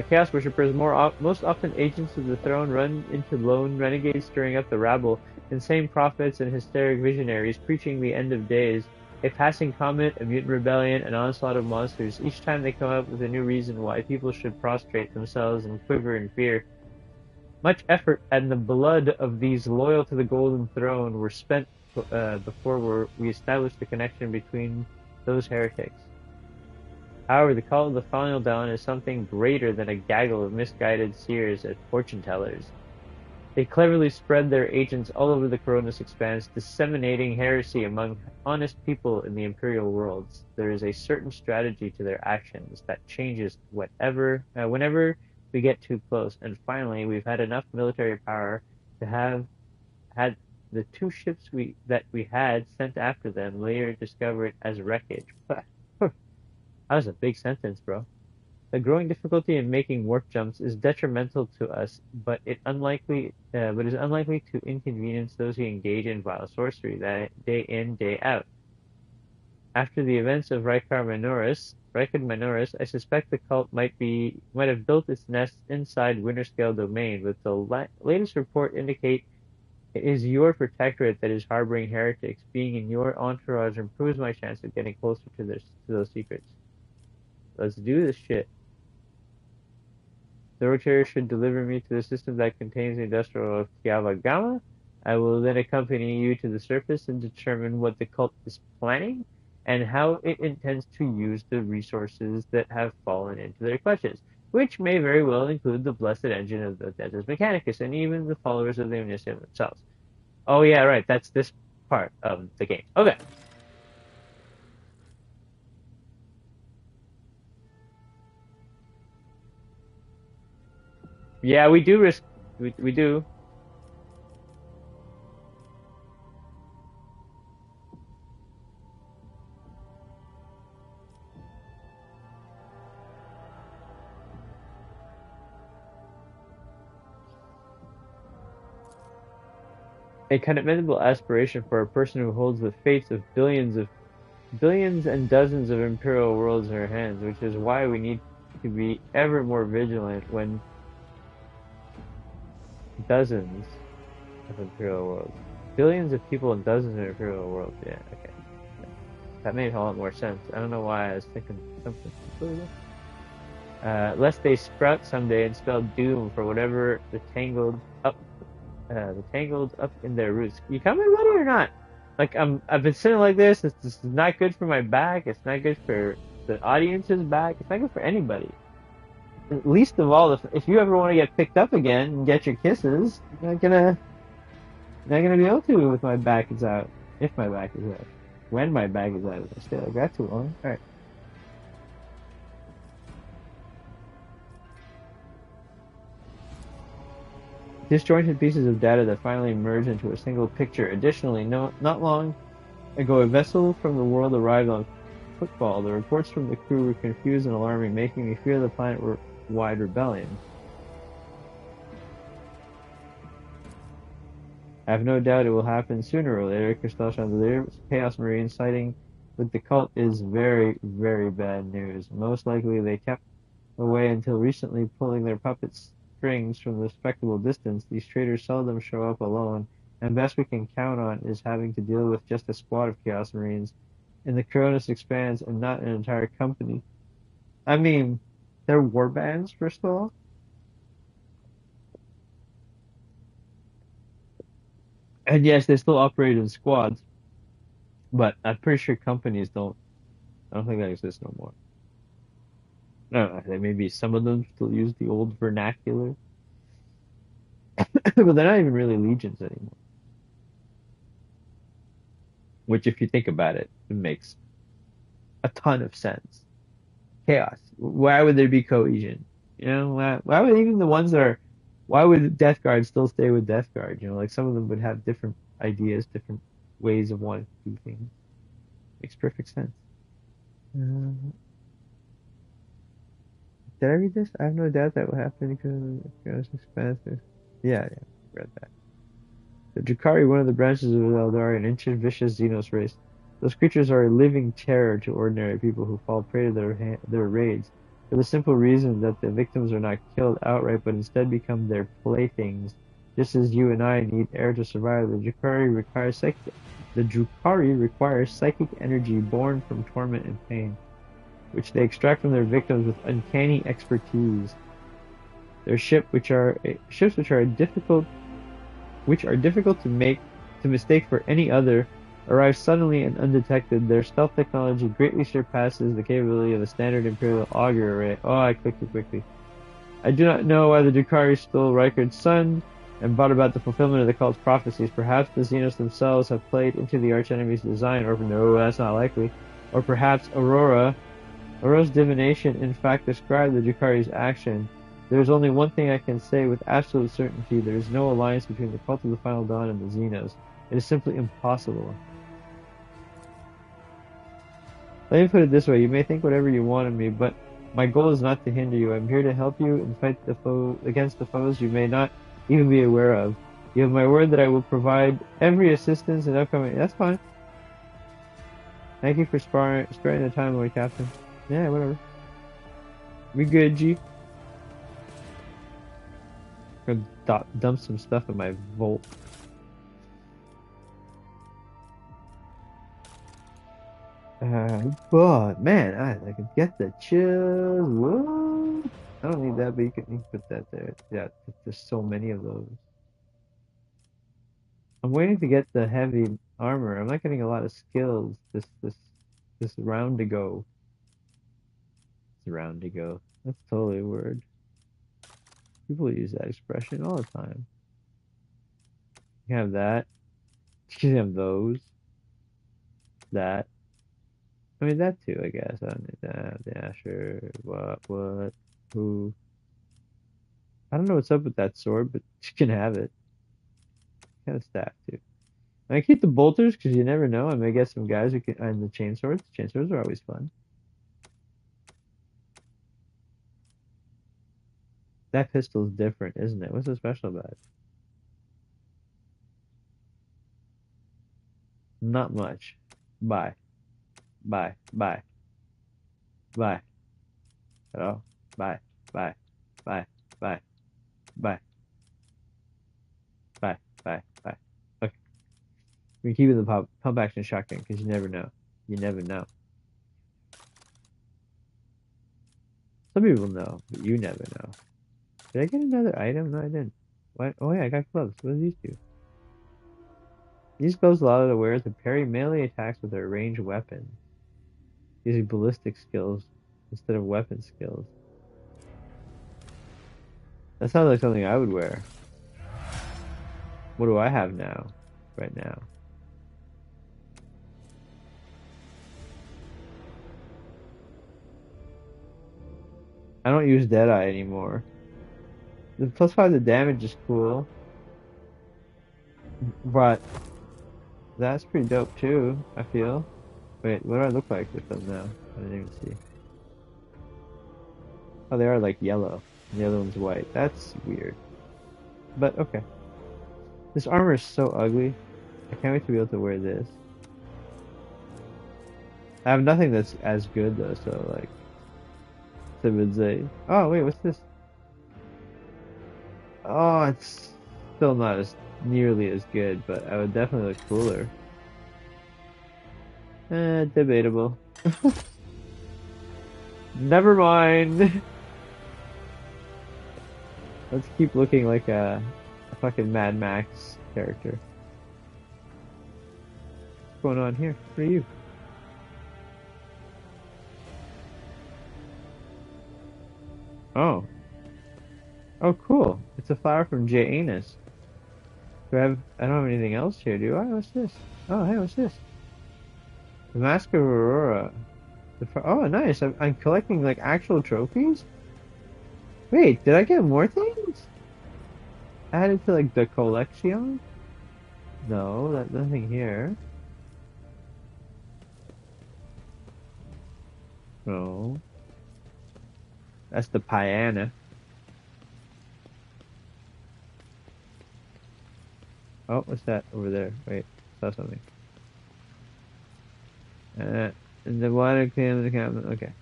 Chaos worshippers, most often agents of the throne, run into lone renegades stirring up the rabble, insane prophets and hysteric visionaries preaching the end of days, a passing comet, a mutant rebellion, an onslaught of monsters. Each time they come up with a new reason why people should prostrate themselves and quiver in fear. Much effort and the blood of these loyal to the Golden Throne were spent before we established the connection between those heretics. However, the call of the Final Dawn is something greater than a gaggle of misguided seers and fortune-tellers. They cleverly spread their agents all over the Kronos Expanse, disseminating heresy among honest people in the Imperial worlds. There is a certain strategy to their actions that changes whenever we get too close. And finally, we've had enough military power to have had the two ships that we had sent after them later discovered as wreckage. That was a big sentence, bro. The growing difficulty in making warp jumps is detrimental to us, but is unlikely to inconvenience those who engage in vile sorcery day in, day out. After the events of Rykard Minoris, I suspect the cult might have built its nest inside Winterscale Domain, but the latest report indicate it is your protectorate that is harboring heretics. Being in your entourage improves my chance of getting closer to those secrets. Let's do this shit. The rotator should deliver me to the system that contains the industrial of Kiava Gamma. I will then accompany you to the surface and determine what the cult is planning and how it intends to use the resources that have fallen into their clutches, which may very well include the blessed engine of the Deus Mechanicus and even the followers of the Omniscient themselves. Oh yeah, right, that's this part of the game. Okay. Yeah, we do risk. We do. A commendable aspiration for a person who holds the fates of billions and dozens of imperial worlds in her hands, which is why we need to be ever more vigilant when dozens of imperial worlds. Billions of people in dozens of imperial worlds. Yeah, okay. That made a lot more sense. I don't know why I was thinking something completely. Lest they sprout someday and spell doom for whatever the tangled up in their roots. You coming, buddy, or not? Like I've been sitting like this. This is not good for my back. It's not good for the audience's back. It's not good for anybody. Least of all, if you ever want to get picked up again and get your kisses, you're not gonna be able to if my back is out. If my back is out. When my back is out. I still got too long. Alright. Disjointed pieces of data that finally merge into a single picture. Additionally, not long ago, a vessel from the world arrived on football. The reports from the crew were confused and alarming, making me fear the planet-wide rebellion. I have no doubt it will happen sooner or later. Kryztahl Shandaleer, Chaos Marine sighting with the cult is very, very bad news. Most likely they kept away until recently, pulling their puppet strings from respectable distance. These traitors seldom show up alone, and best we can count on is having to deal with just a squad of Chaos Marines. And the Cronus expands and not an entire company. I mean, they're war bands, first of all. And yes, they still operate in squads, but I'm pretty sure companies don't. I don't think that exists no more. No, maybe some of them still use the old vernacular, but they're not even really legions anymore. Which, if you think about it, it makes a ton of sense. Chaos. Why would there be cohesion? You know, why would even the ones that are, why would Death Guard still stay with Death Guard? You know, like some of them would have different ideas, different ways of wanting to do things. Makes perfect sense. Did I read this? I have no doubt that will happen because it's expensive. Yeah, I read that. The Drukhari, one of the branches of the Eldari, an ancient vicious Xenos race. Those creatures are a living terror to ordinary people who fall prey to their raids, for the simple reason that the victims are not killed outright, but instead become their playthings. Just as you and I need air to survive, the Drukhari requires psychic energy born from torment and pain, which they extract from their victims with uncanny expertise. Their ships, which are difficult to mistake for any other, arrive suddenly and undetected. Their stealth technology greatly surpasses the capability of a standard Imperial auger array. Oh, I clicked too quickly. I do not know why the Drukhari stole Rykard's son and brought about the fulfillment of the cult's prophecies. Perhaps the Xenos themselves have played into the archenemy's design, or no, that's not likely. Or perhaps Aurora's divination in fact described the Drukhari's action. There is only one thing I can say with absolute certainty. There is no alliance between the Cult of the Final Dawn and the Xenos. It is simply impossible. Let me put it this way. You may think whatever you want of me, but my goal is not to hinder you. I'm here to help you and fight against the foes you may not even be aware of. You have my word that I will provide every assistance in upcoming... That's fine. Thank you for sparing the time, Lord Captain. Yeah, whatever. We good, G. I'm gonna dump some stuff in my vault. But man, I can get the chills. Whoa. I don't need that, but you can put that there. Yeah, there's so many of those. I'm waiting to get the heavy armor. I'm not getting a lot of skills this round to go. It's a round to go. That's totally a word. People use that expression all the time. You can have that. You can have those. That. I mean, that too, I guess. I don't need that. Yeah, sure. What, who. I don't know what's up with that sword, but you can have it. Kind of staff too. I keep the bolters because you never know. I may get some guys who can. And the chainswords. Chainswords are always fun. That pistol is different, isn't it? What's so special about it? Not much. Bye. Bye. Bye. Bye. Hello? Bye. Bye. Bye. Bye. Bye. Bye. Bye. Bye. Okay. We're keeping the pump action shotgun because you never know. You never know. Some people know, but you never know. Did I get another item? No, I didn't. What? Oh yeah, I got gloves. What do these do? These gloves allow the wearer to parry melee attacks with their ranged weapon, using ballistic skills instead of weapon skills. That sounds like something I would wear. What do I have now? Right now. I don't use Deadeye anymore. The +5 to damage is cool. But that's pretty dope too, I feel. Wait, what do I look like with them now? I didn't even see. Oh, they are like yellow. And the other one's white. That's weird. But okay. This armor is so ugly. I can't wait to be able to wear this. I have nothing that's as good though, so like I would say. Oh wait, what's this? Oh, it's still not as nearly as good, but I would definitely look cooler. Debatable. Never mind. Let's keep looking like a fucking Mad Max character. What's going on here? What are you? Oh. Oh, cool. It's a flower from JANUS. I don't have anything else here, do I? What's this? Oh, hey, what's this? The Mask of Aurora. Oh, nice. I'm collecting, like, actual trophies? Wait, did I get more things? Added to, like, the collection? No, nothing here. No. That's the Piana. Oh, what's that over there? Wait, saw something. And the water came in the cabinet. Okay.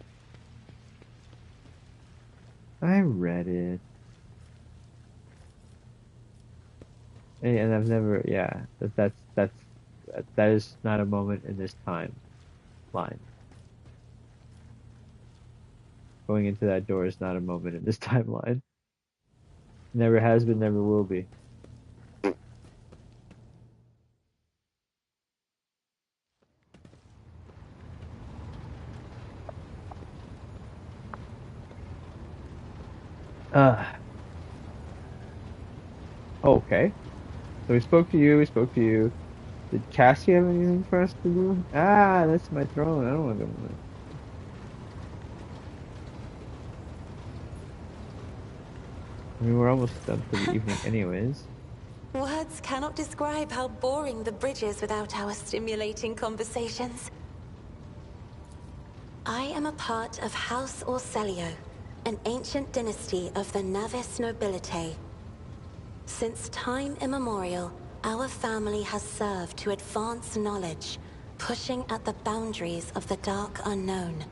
I read it. And I've never, yeah, that is not a moment in this time line. Going into that door is not a moment in this timeline. Never has been, never will be. Okay. So we spoke to you, Did Cassie have anything for us to do? Ah, that's my throne. I don't want to go in there. I mean, we're almost done for the evening anyways. Words cannot describe how boring the bridge is without our stimulating conversations. I am a part of House Orselio, an ancient dynasty of the Navis nobility. Since time immemorial, our family has served to advance knowledge, pushing at the boundaries of the dark unknown.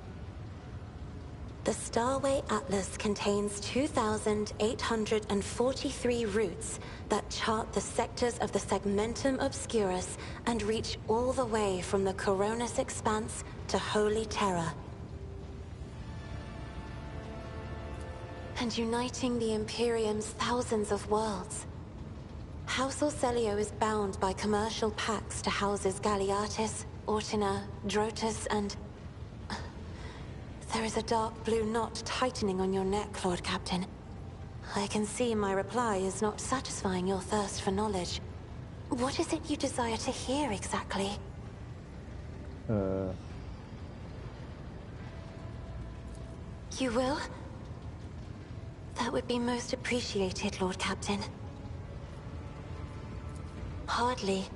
The Starway Atlas contains 2,843 routes that chart the sectors of the Segmentum Obscurus and reach all the way from the Coronis Expanse to Holy Terra. And uniting the Imperium's thousands of worlds. House Orselio is bound by commercial pacts to houses Galeatis, Ortina, Drotus, and... There is a dark blue knot tightening on your neck, Lord Captain. I can see my reply is not satisfying your thirst for knowledge. What is it you desire to hear exactly? You will? That would be most appreciated, Lord Captain. Hardly.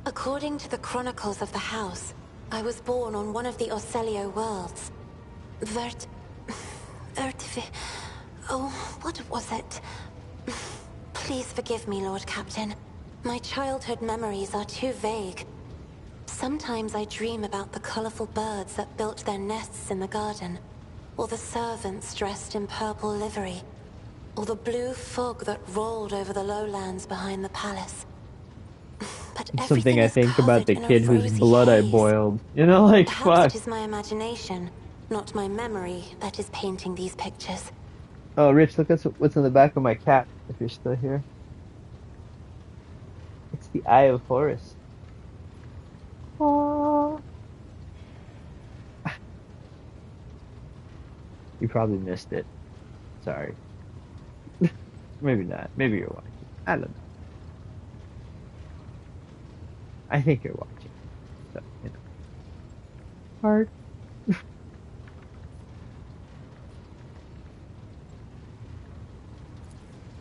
According to the chronicles of the house, I was born on one of the Orselio worlds. Oh, what was it? Please forgive me, Lord Captain. My childhood memories are too vague. Sometimes I dream about the colorful birds that built their nests in the garden, or the servants dressed in purple livery, or the blue fog that rolled over the lowlands behind the palace. But it's something I think about the kid whose blood I boiled. You know, like, perhaps fuck. It is my imagination, not my memory, that is painting these pictures. Oh, Rich, look at what's in the back of my cap, if you're still here. It's the Eye of Horus. Aww. You probably missed it. Sorry. Maybe not. Maybe you're watching. I don't know. I think you're watching. So, you know. Hard.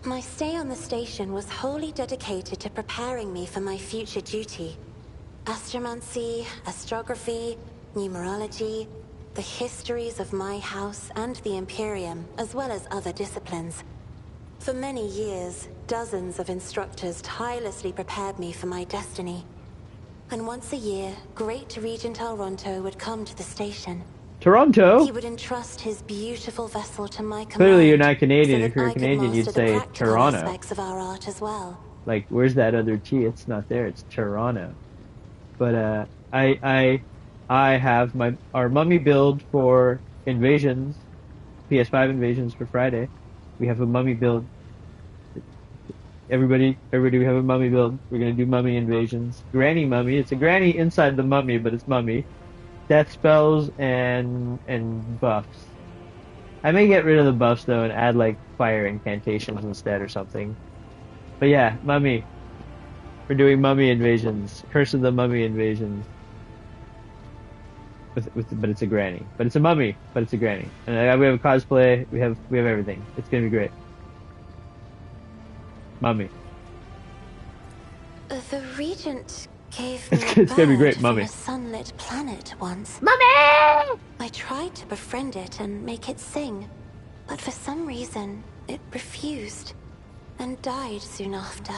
My stay on the station was wholly dedicated to preparing me for my future duty. Astromancy, astrography, numerology, the histories of my house and the Imperium, as well as other disciplines. For many years, dozens of instructors tirelessly prepared me for my destiny. And once a year, Great Regent Alronto would come to the station. Toronto? He would entrust his beautiful vessel to my command. Clearly you're not Canadian. So If you're I Canadian, you'd say Toronto. aspects of our art as well. Like, where's that other T? It's not there. It's Toronto. But I have our mummy build for invasions, PS5 invasions for Friday. We have a mummy build. Everybody, we have a mummy build. We're gonna do mummy invasions. Granny mummy. It's a granny inside the mummy, but it's mummy. Death spells and buffs. I may get rid of the buffs though and add like fire incantations instead or something. But yeah, mummy. We're doing mummy invasions. Curse of the mummy invasions. But it's a granny. But it's a mummy. But it's a granny. And we have a cosplay. We have everything. It's gonna be great. Mummy. The Regent gave me it's gonna be great, mummy. a sunlit planet once. Mummy! I tried to befriend it and make it sing, but for some reason it refused and died soon after.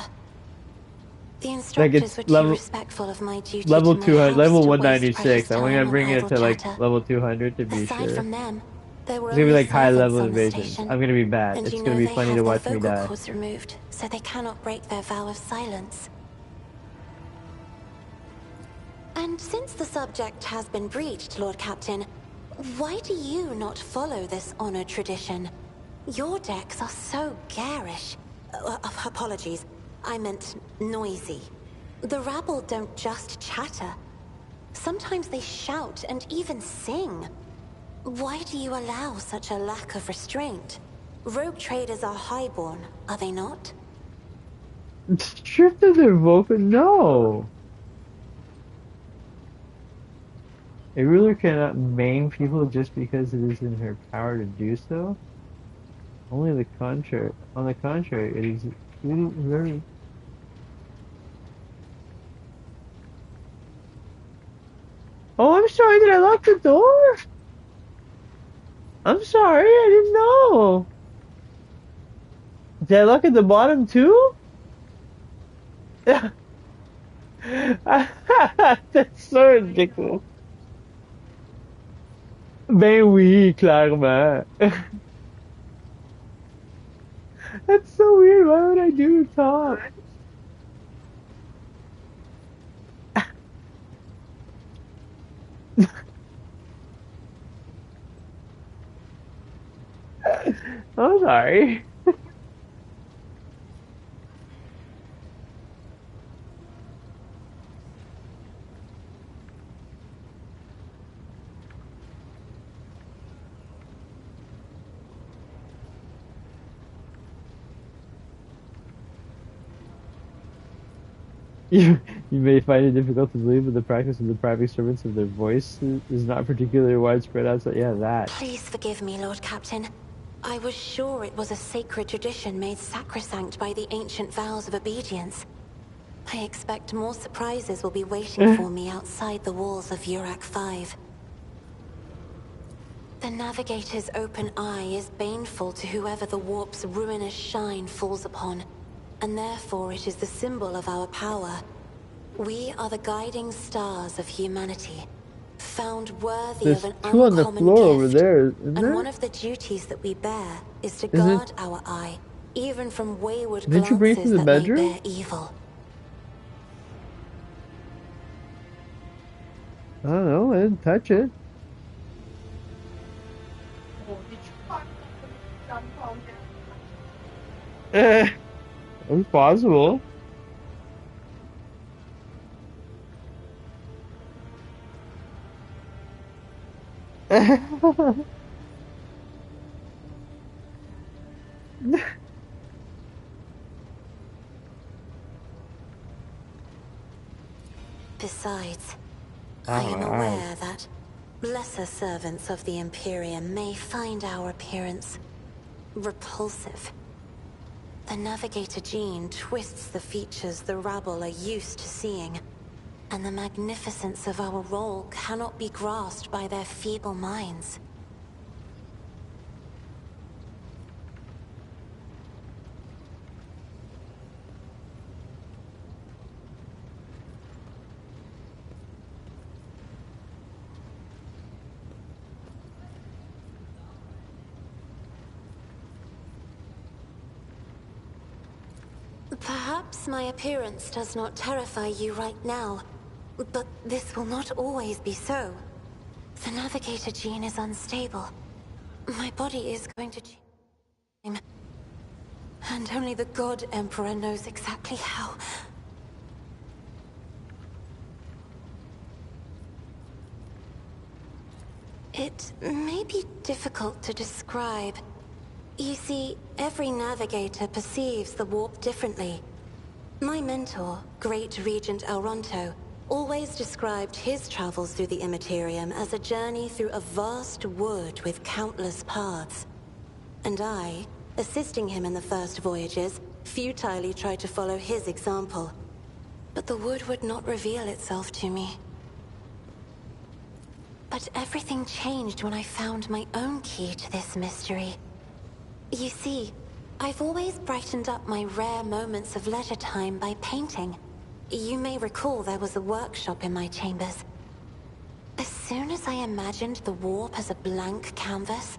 The instructors were too respectful of my duty. Level to 200, level 196. I'm gonna bring it to like level 200 to be Aside sure. from them, there were It's gonna be like high level servants on the invasions. station. I'm gonna be bad. And It's gonna be funny to watch me die. vocal cords removed, so they cannot break their vow of silence. And since the subject has been breached, Lord Captain, why do you not follow this honored tradition? Your decks are so garish. Apologies, I meant noisy. The rabble don't just chatter. Sometimes they shout and even sing. Why do you allow such a lack of restraint? Rogue traders are highborn, are they not? Stripped of their vocal? No. A ruler cannot maim people just because it is in her power to do so. Only the contrary. On the contrary, it is really very. Oh, I'm sorry. Did I lock the door? I'm sorry. I didn't know. Did I look at the bottom too? That's so ridiculous. Ben oui, clairement. That's so weird. Why would I do top? I'm sorry. You may find it difficult to believe, but the practice of depriving servants of their voice is not particularly widespread outside. Yeah, that. Please forgive me, Lord Captain. I was sure it was a sacred tradition made sacrosanct by the ancient vows of obedience. I expect more surprises will be waiting for me outside the walls of Urak 5. The Navigator's open eye is baneful to whoever the warp's ruinous shine falls upon, and therefore it is the symbol of our power. We are the guiding stars of humanity, found worthy of an two on the floor gift. over there, isn't there? And one of the duties that we bear is to guard our eye, even from wayward Didn't you bring it to glances the that bedroom? may bear evil. I don't know. I didn't touch it. It's possible. Besides, I am aware that lesser servants of the Imperium may find our appearance repulsive. The Navigator gene twists the features the rabble are used to seeing. and the magnificence of our role cannot be grasped by their feeble minds. Perhaps my appearance does not terrify you right now, but this will not always be so. The Navigator gene is unstable. My body is going to change. And only the God Emperor knows exactly how. It may be difficult to describe. You see, every navigator perceives the warp differently. My mentor, Great Regent Elronto, always described his travels through the Immaterium as a journey through a vast wood with countless paths. And I, assisting him in the first voyages, futilely tried to follow his example. But the wood would not reveal itself to me. But everything changed when I found my own key to this mystery. You see, I've always brightened up my rare moments of leisure time by painting. You may recall there was a workshop in my chambers. As soon as I imagined the warp as a blank canvas,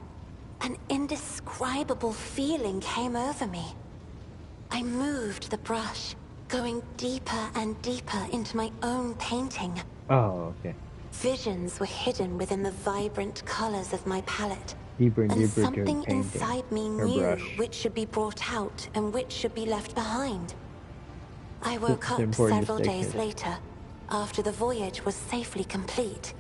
an indescribable feeling came over me. I moved the brush, going deeper and deeper into my own painting. Oh, okay. Visions were hidden within the vibrant colors of my palette. Deeper and And deeper something painting. inside me Or knew brush. which should be brought out and which should be left behind. I woke It's up important to several stay days hid. later, after the voyage was safely complete.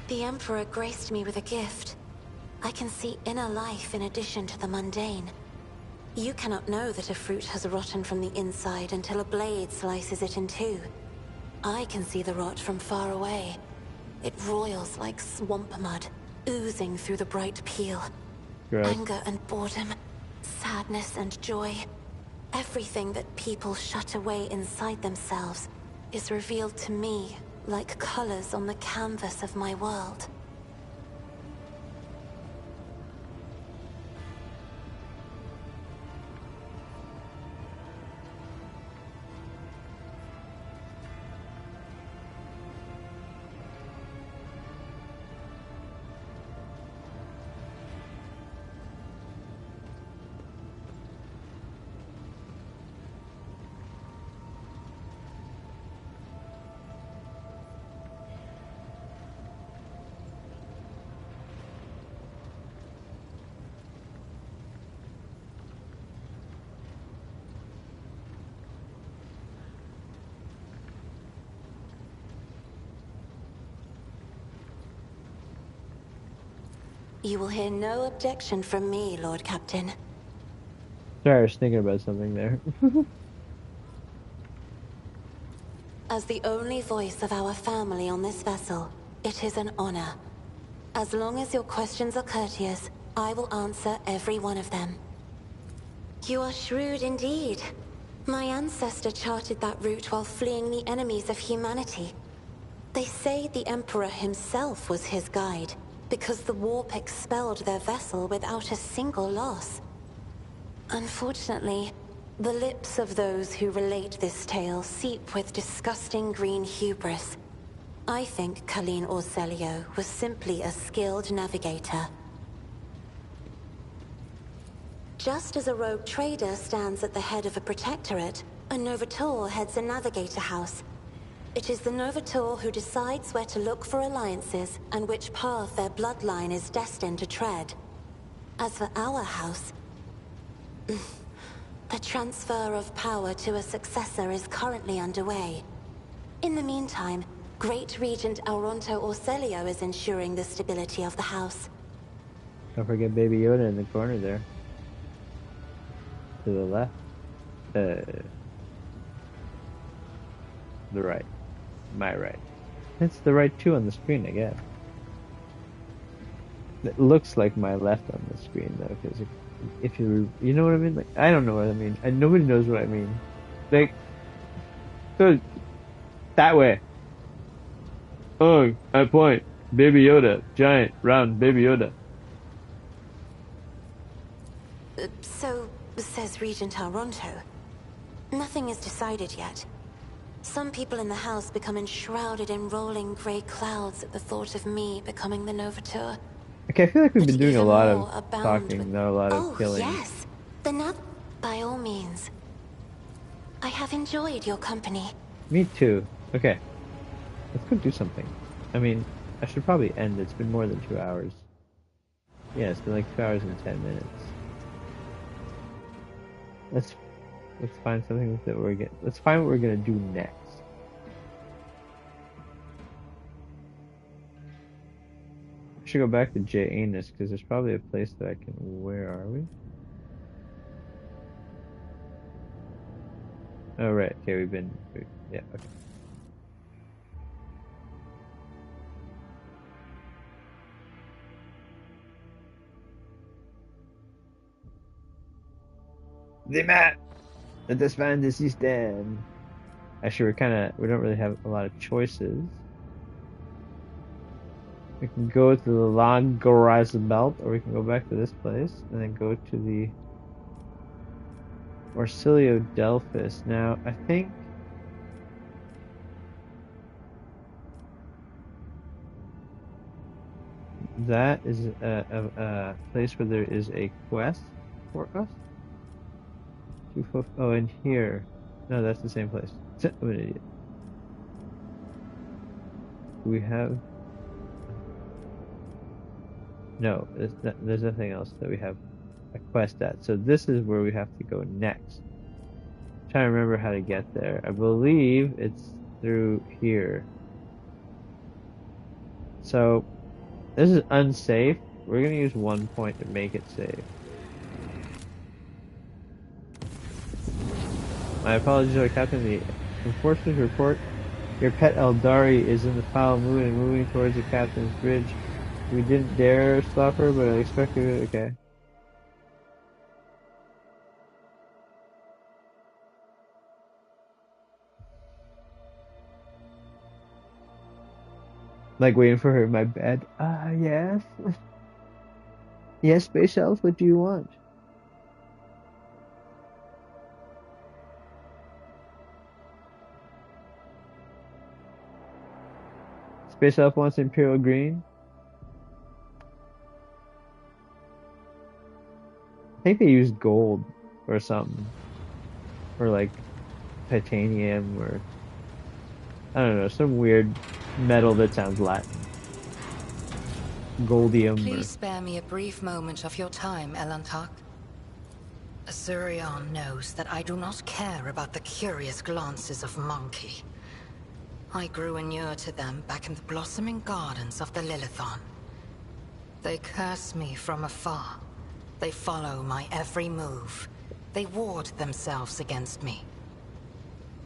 The Emperor graced me with a gift. I can see inner life in addition to the mundane. You cannot know that a fruit has rotten from the inside until a blade slices it in two. I can see the rot from far away. It roils like swamp mud, oozing through the bright peel. Gross. Anger and boredom, sadness and joy. Everything that people shut away inside themselves is revealed to me like colors on the canvas of my world. You will hear no objection from me, Lord Captain. Sorry, I was thinking about something there. As the only voice of our family on this vessel, it is an honor. As long as your questions are courteous, I will answer every one of them. You are shrewd indeed. My ancestor charted that route while fleeing the enemies of humanity. They say the Emperor himself was his guide, because the warp expelled their vessel without a single loss. Unfortunately, the lips of those who relate this tale seep with disgusting green hubris. I think Colleen Orselio was simply a skilled navigator. Just as a rogue trader stands at the head of a protectorate, a Novator heads a navigator house. It is the Novator who decides where to look for alliances and which path their bloodline is destined to tread. As for our house, a transfer of power to a successor is currently underway. In the meantime, Great Regent Elronto Orselio is ensuring the stability of the house. Don't forget Baby Yoda in the corner there. To the left. The right. My right. It's the right too on the screen, I guess. It looks like my left on the screen though, because if you know what I mean? Like, I don't know what I mean. Nobody knows what I mean. Like, So, that way. Oh, I point. Baby Yoda. Giant, round Baby Yoda. So, says Regent Aronto. Nothing is decided yet. Some people in the house become enshrouded in rolling grey clouds at the thought of me becoming the Novateur. Okay, I feel like we've been But doing a even lot more of abound talking, with- not a lot of Oh, killing. yes. By all means. I have enjoyed your company. Me too. Okay. Let's go do something. I mean, I should probably end. It's been more than 2 hours. Yeah, it's been like 2 hours and 10 minutes. Let's find something that let's find what we're gonna do next. I should go back to JANUS because there's probably a place that I can. Where are we? Oh right. Okay, yeah. Okay. The map. Let us find the system. Actually, we don't really have a lot of choices. We can go to the Langras belt, or we can go back to this place, and then go to the Orsilio Delphis. Now, I think that is a place where there is a quest for us. Oh, and here. No, that's the same place. I'm an idiot. We have... No, there's nothing else that we have a quest at. So this is where we have to go next. I'm trying to remember how to get there. I believe it's through here. So, this is unsafe. We're going to use 1 point to make it safe. My apologies, Lord Captain. The enforcers report your pet Eldari is in the foul mood and moving towards the captain's bridge. We didn't dare stop her, but I expected it. Okay. Like waiting for her in my bed. Yes. Yes, Space Elf, what do you want? Space Elf wants Imperial Green. I think they used gold or something. Or like titanium or I don't know, some weird metal that sounds Latin. Goldium. Please spare me a brief moment of your time, Elantak. Azurion knows that I do not care about the curious glances of Monkey. I grew inured to them back in the blossoming gardens of the Lilithon. They curse me from afar. They follow my every move. They ward themselves against me.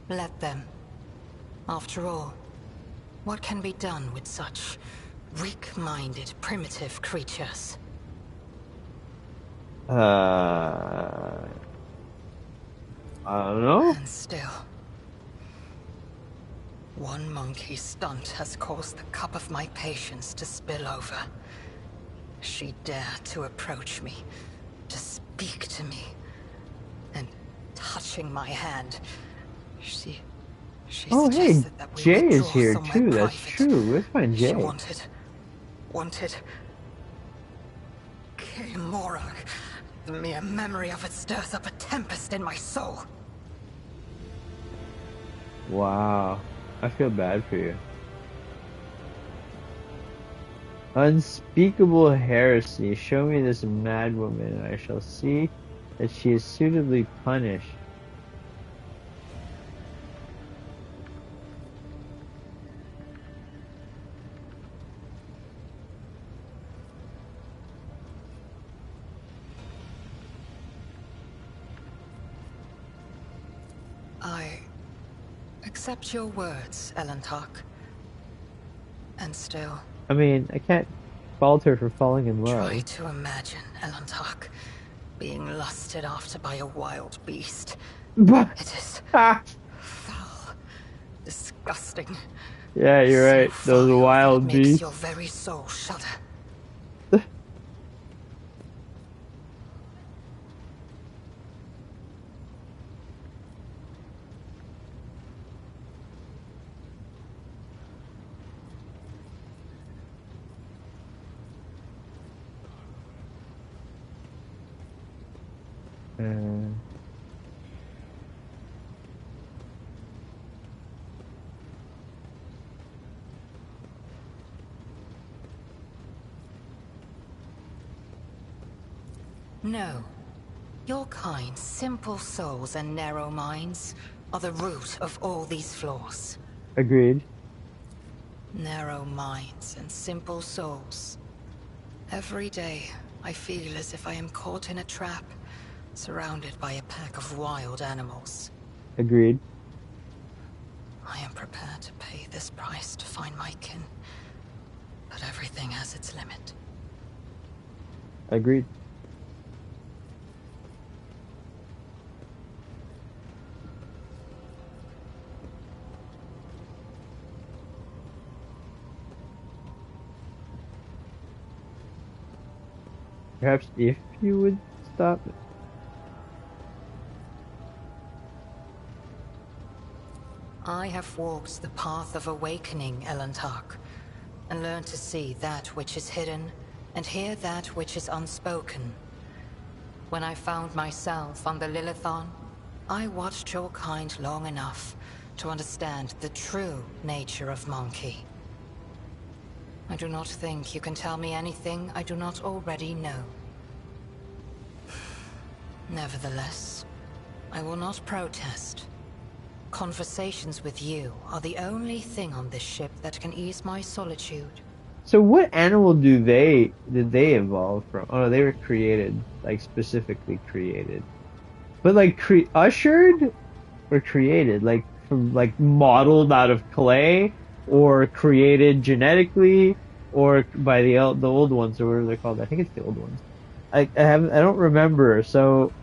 Let them. After all, what can be done with such weak-minded, primitive creatures? I don't know. And still, one monkey stunt has caused the cup of my patience to spill over. She dared to approach me, to speak to me, and touching my hand, she oh, hey, that we Jay is here somewhere too. That's private. true. Let's find Jay. She wanted K-Morag. The mere memory of it stirs up a tempest in my soul. Wow. I feel bad for you. Unspeakable heresy. Show me this mad woman, and I shall see that she is suitably punished. I accept your words, Elantak. And still... I mean, I can't fault her for falling in love. Try to imagine, Elantak, being lusted after by a wild beast. What? It is foul, disgusting. Yeah, you're right. Those wild makes beasts. your very soul shudder. No. Your kind, simple souls and narrow minds are the root of all these flaws. Agreed. Narrow minds and simple souls. Every day, I feel as if I am caught in a trap, surrounded by a pack of wild animals. Agreed. I am prepared to pay this price to find my kin, but everything has its limit. Agreed. Perhaps if you would stop it. I have walked the path of awakening, Elantark, and learned to see that which is hidden and hear that which is unspoken. When I found myself on the Lilithon, I watched your kind long enough to understand the true nature of Monkey. I do not think you can tell me anything I do not already know. Nevertheless, I will not protest. Conversations with you are the only thing on this ship that can ease my solitude. So what animal did they evolve from? Oh no, they were created, like specifically created. But like ushered or created, like from like modeled out of clay, or created genetically, or by the old ones, or whatever they're called. I think it's the old ones. I don't remember, so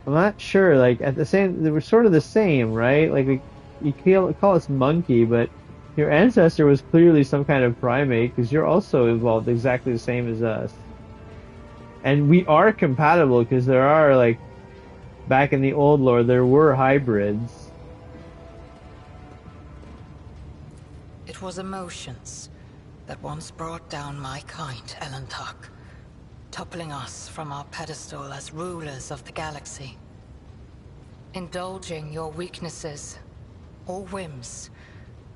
I'm not sure. Like they were sort of the same, right? Like you call us monkey, but your ancestor was clearly some kind of primate, because you're also evolved exactly the same as us. And we are compatible, because there are, like, back in the old lore, there were hybrids. It was emotions that once brought down my kind, Elantark, toppling us from our pedestal as rulers of the galaxy. Indulging your weaknesses or whims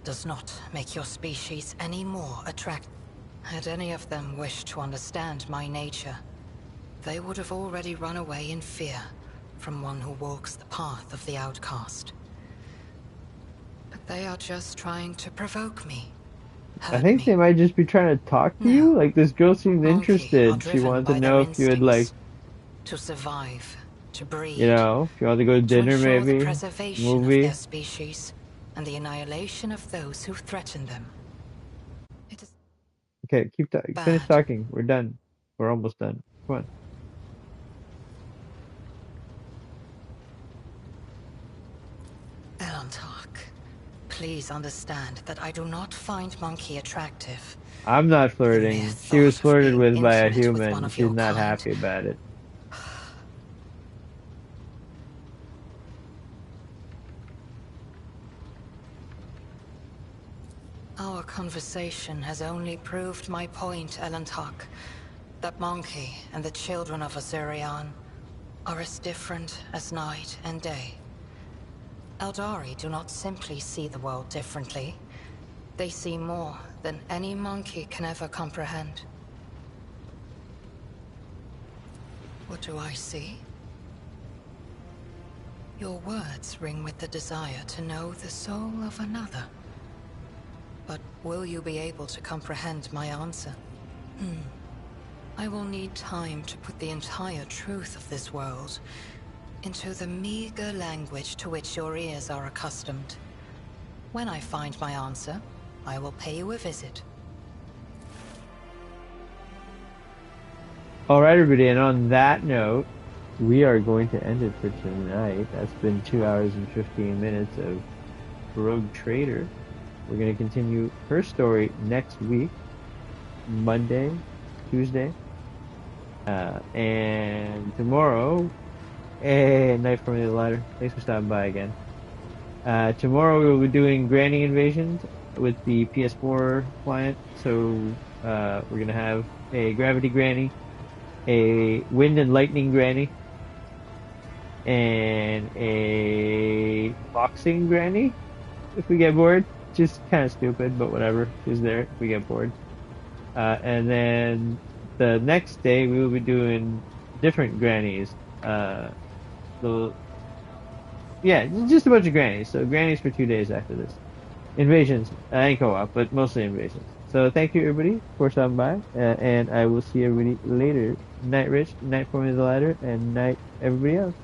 does not make your species any more attractive. Had any of them wished to understand my nature, they would have already run away in fear from one who walks the path of the outcast. But they are just trying to provoke me. I think they might just be trying to talk to you. Like, this girl seemed interested. She wanted to know if you would, like, to survive, to breed, you know, if you want to go to dinner, maybe the preservation movie. of their species and the annihilation of those who threaten them. It is okay, finish talking. We're done. We're almost done. Come on. Elantark, please understand that I do not find Monkey attractive. I'm not flirting. She was flirted with by a human. She's not happy about it. Our conversation has only proved my point, Elantark. That Monkey and the children of Azurian are as different as night and day. Eldari do not simply see the world differently. They see more than any monkey can ever comprehend. What do I see? Your words ring with the desire to know the soul of another. But will you be able to comprehend my answer? I will need time to put the entire truth of this world into the meager language to which your ears are accustomed. When I find my answer, I will pay you a visit. Alright, everybody, and on that note, we are going to end it for tonight. That's been 2 hours and 15 minutes of Rogue Trader. We're going to continue her story next week, Monday, Tuesday, and tomorrow. Hey, Night from the Ladder. Thanks for stopping by again. Tomorrow we will be doing Granny Invasions with the PS4 client. So we're going to have a Gravity Granny, a Wind and Lightning Granny, and a Boxing Granny if we get bored. Just kind of stupid, but whatever. She's there if we get bored. And then the next day we will be doing different grannies. Yeah, just a bunch of grannies. So grannies for 2 days after this. Invasions. Ain't co-op, but mostly invasions. So thank you everybody for stopping by, and I will see everybody later. Night Rich, night Formula the Ladder, and night everybody else.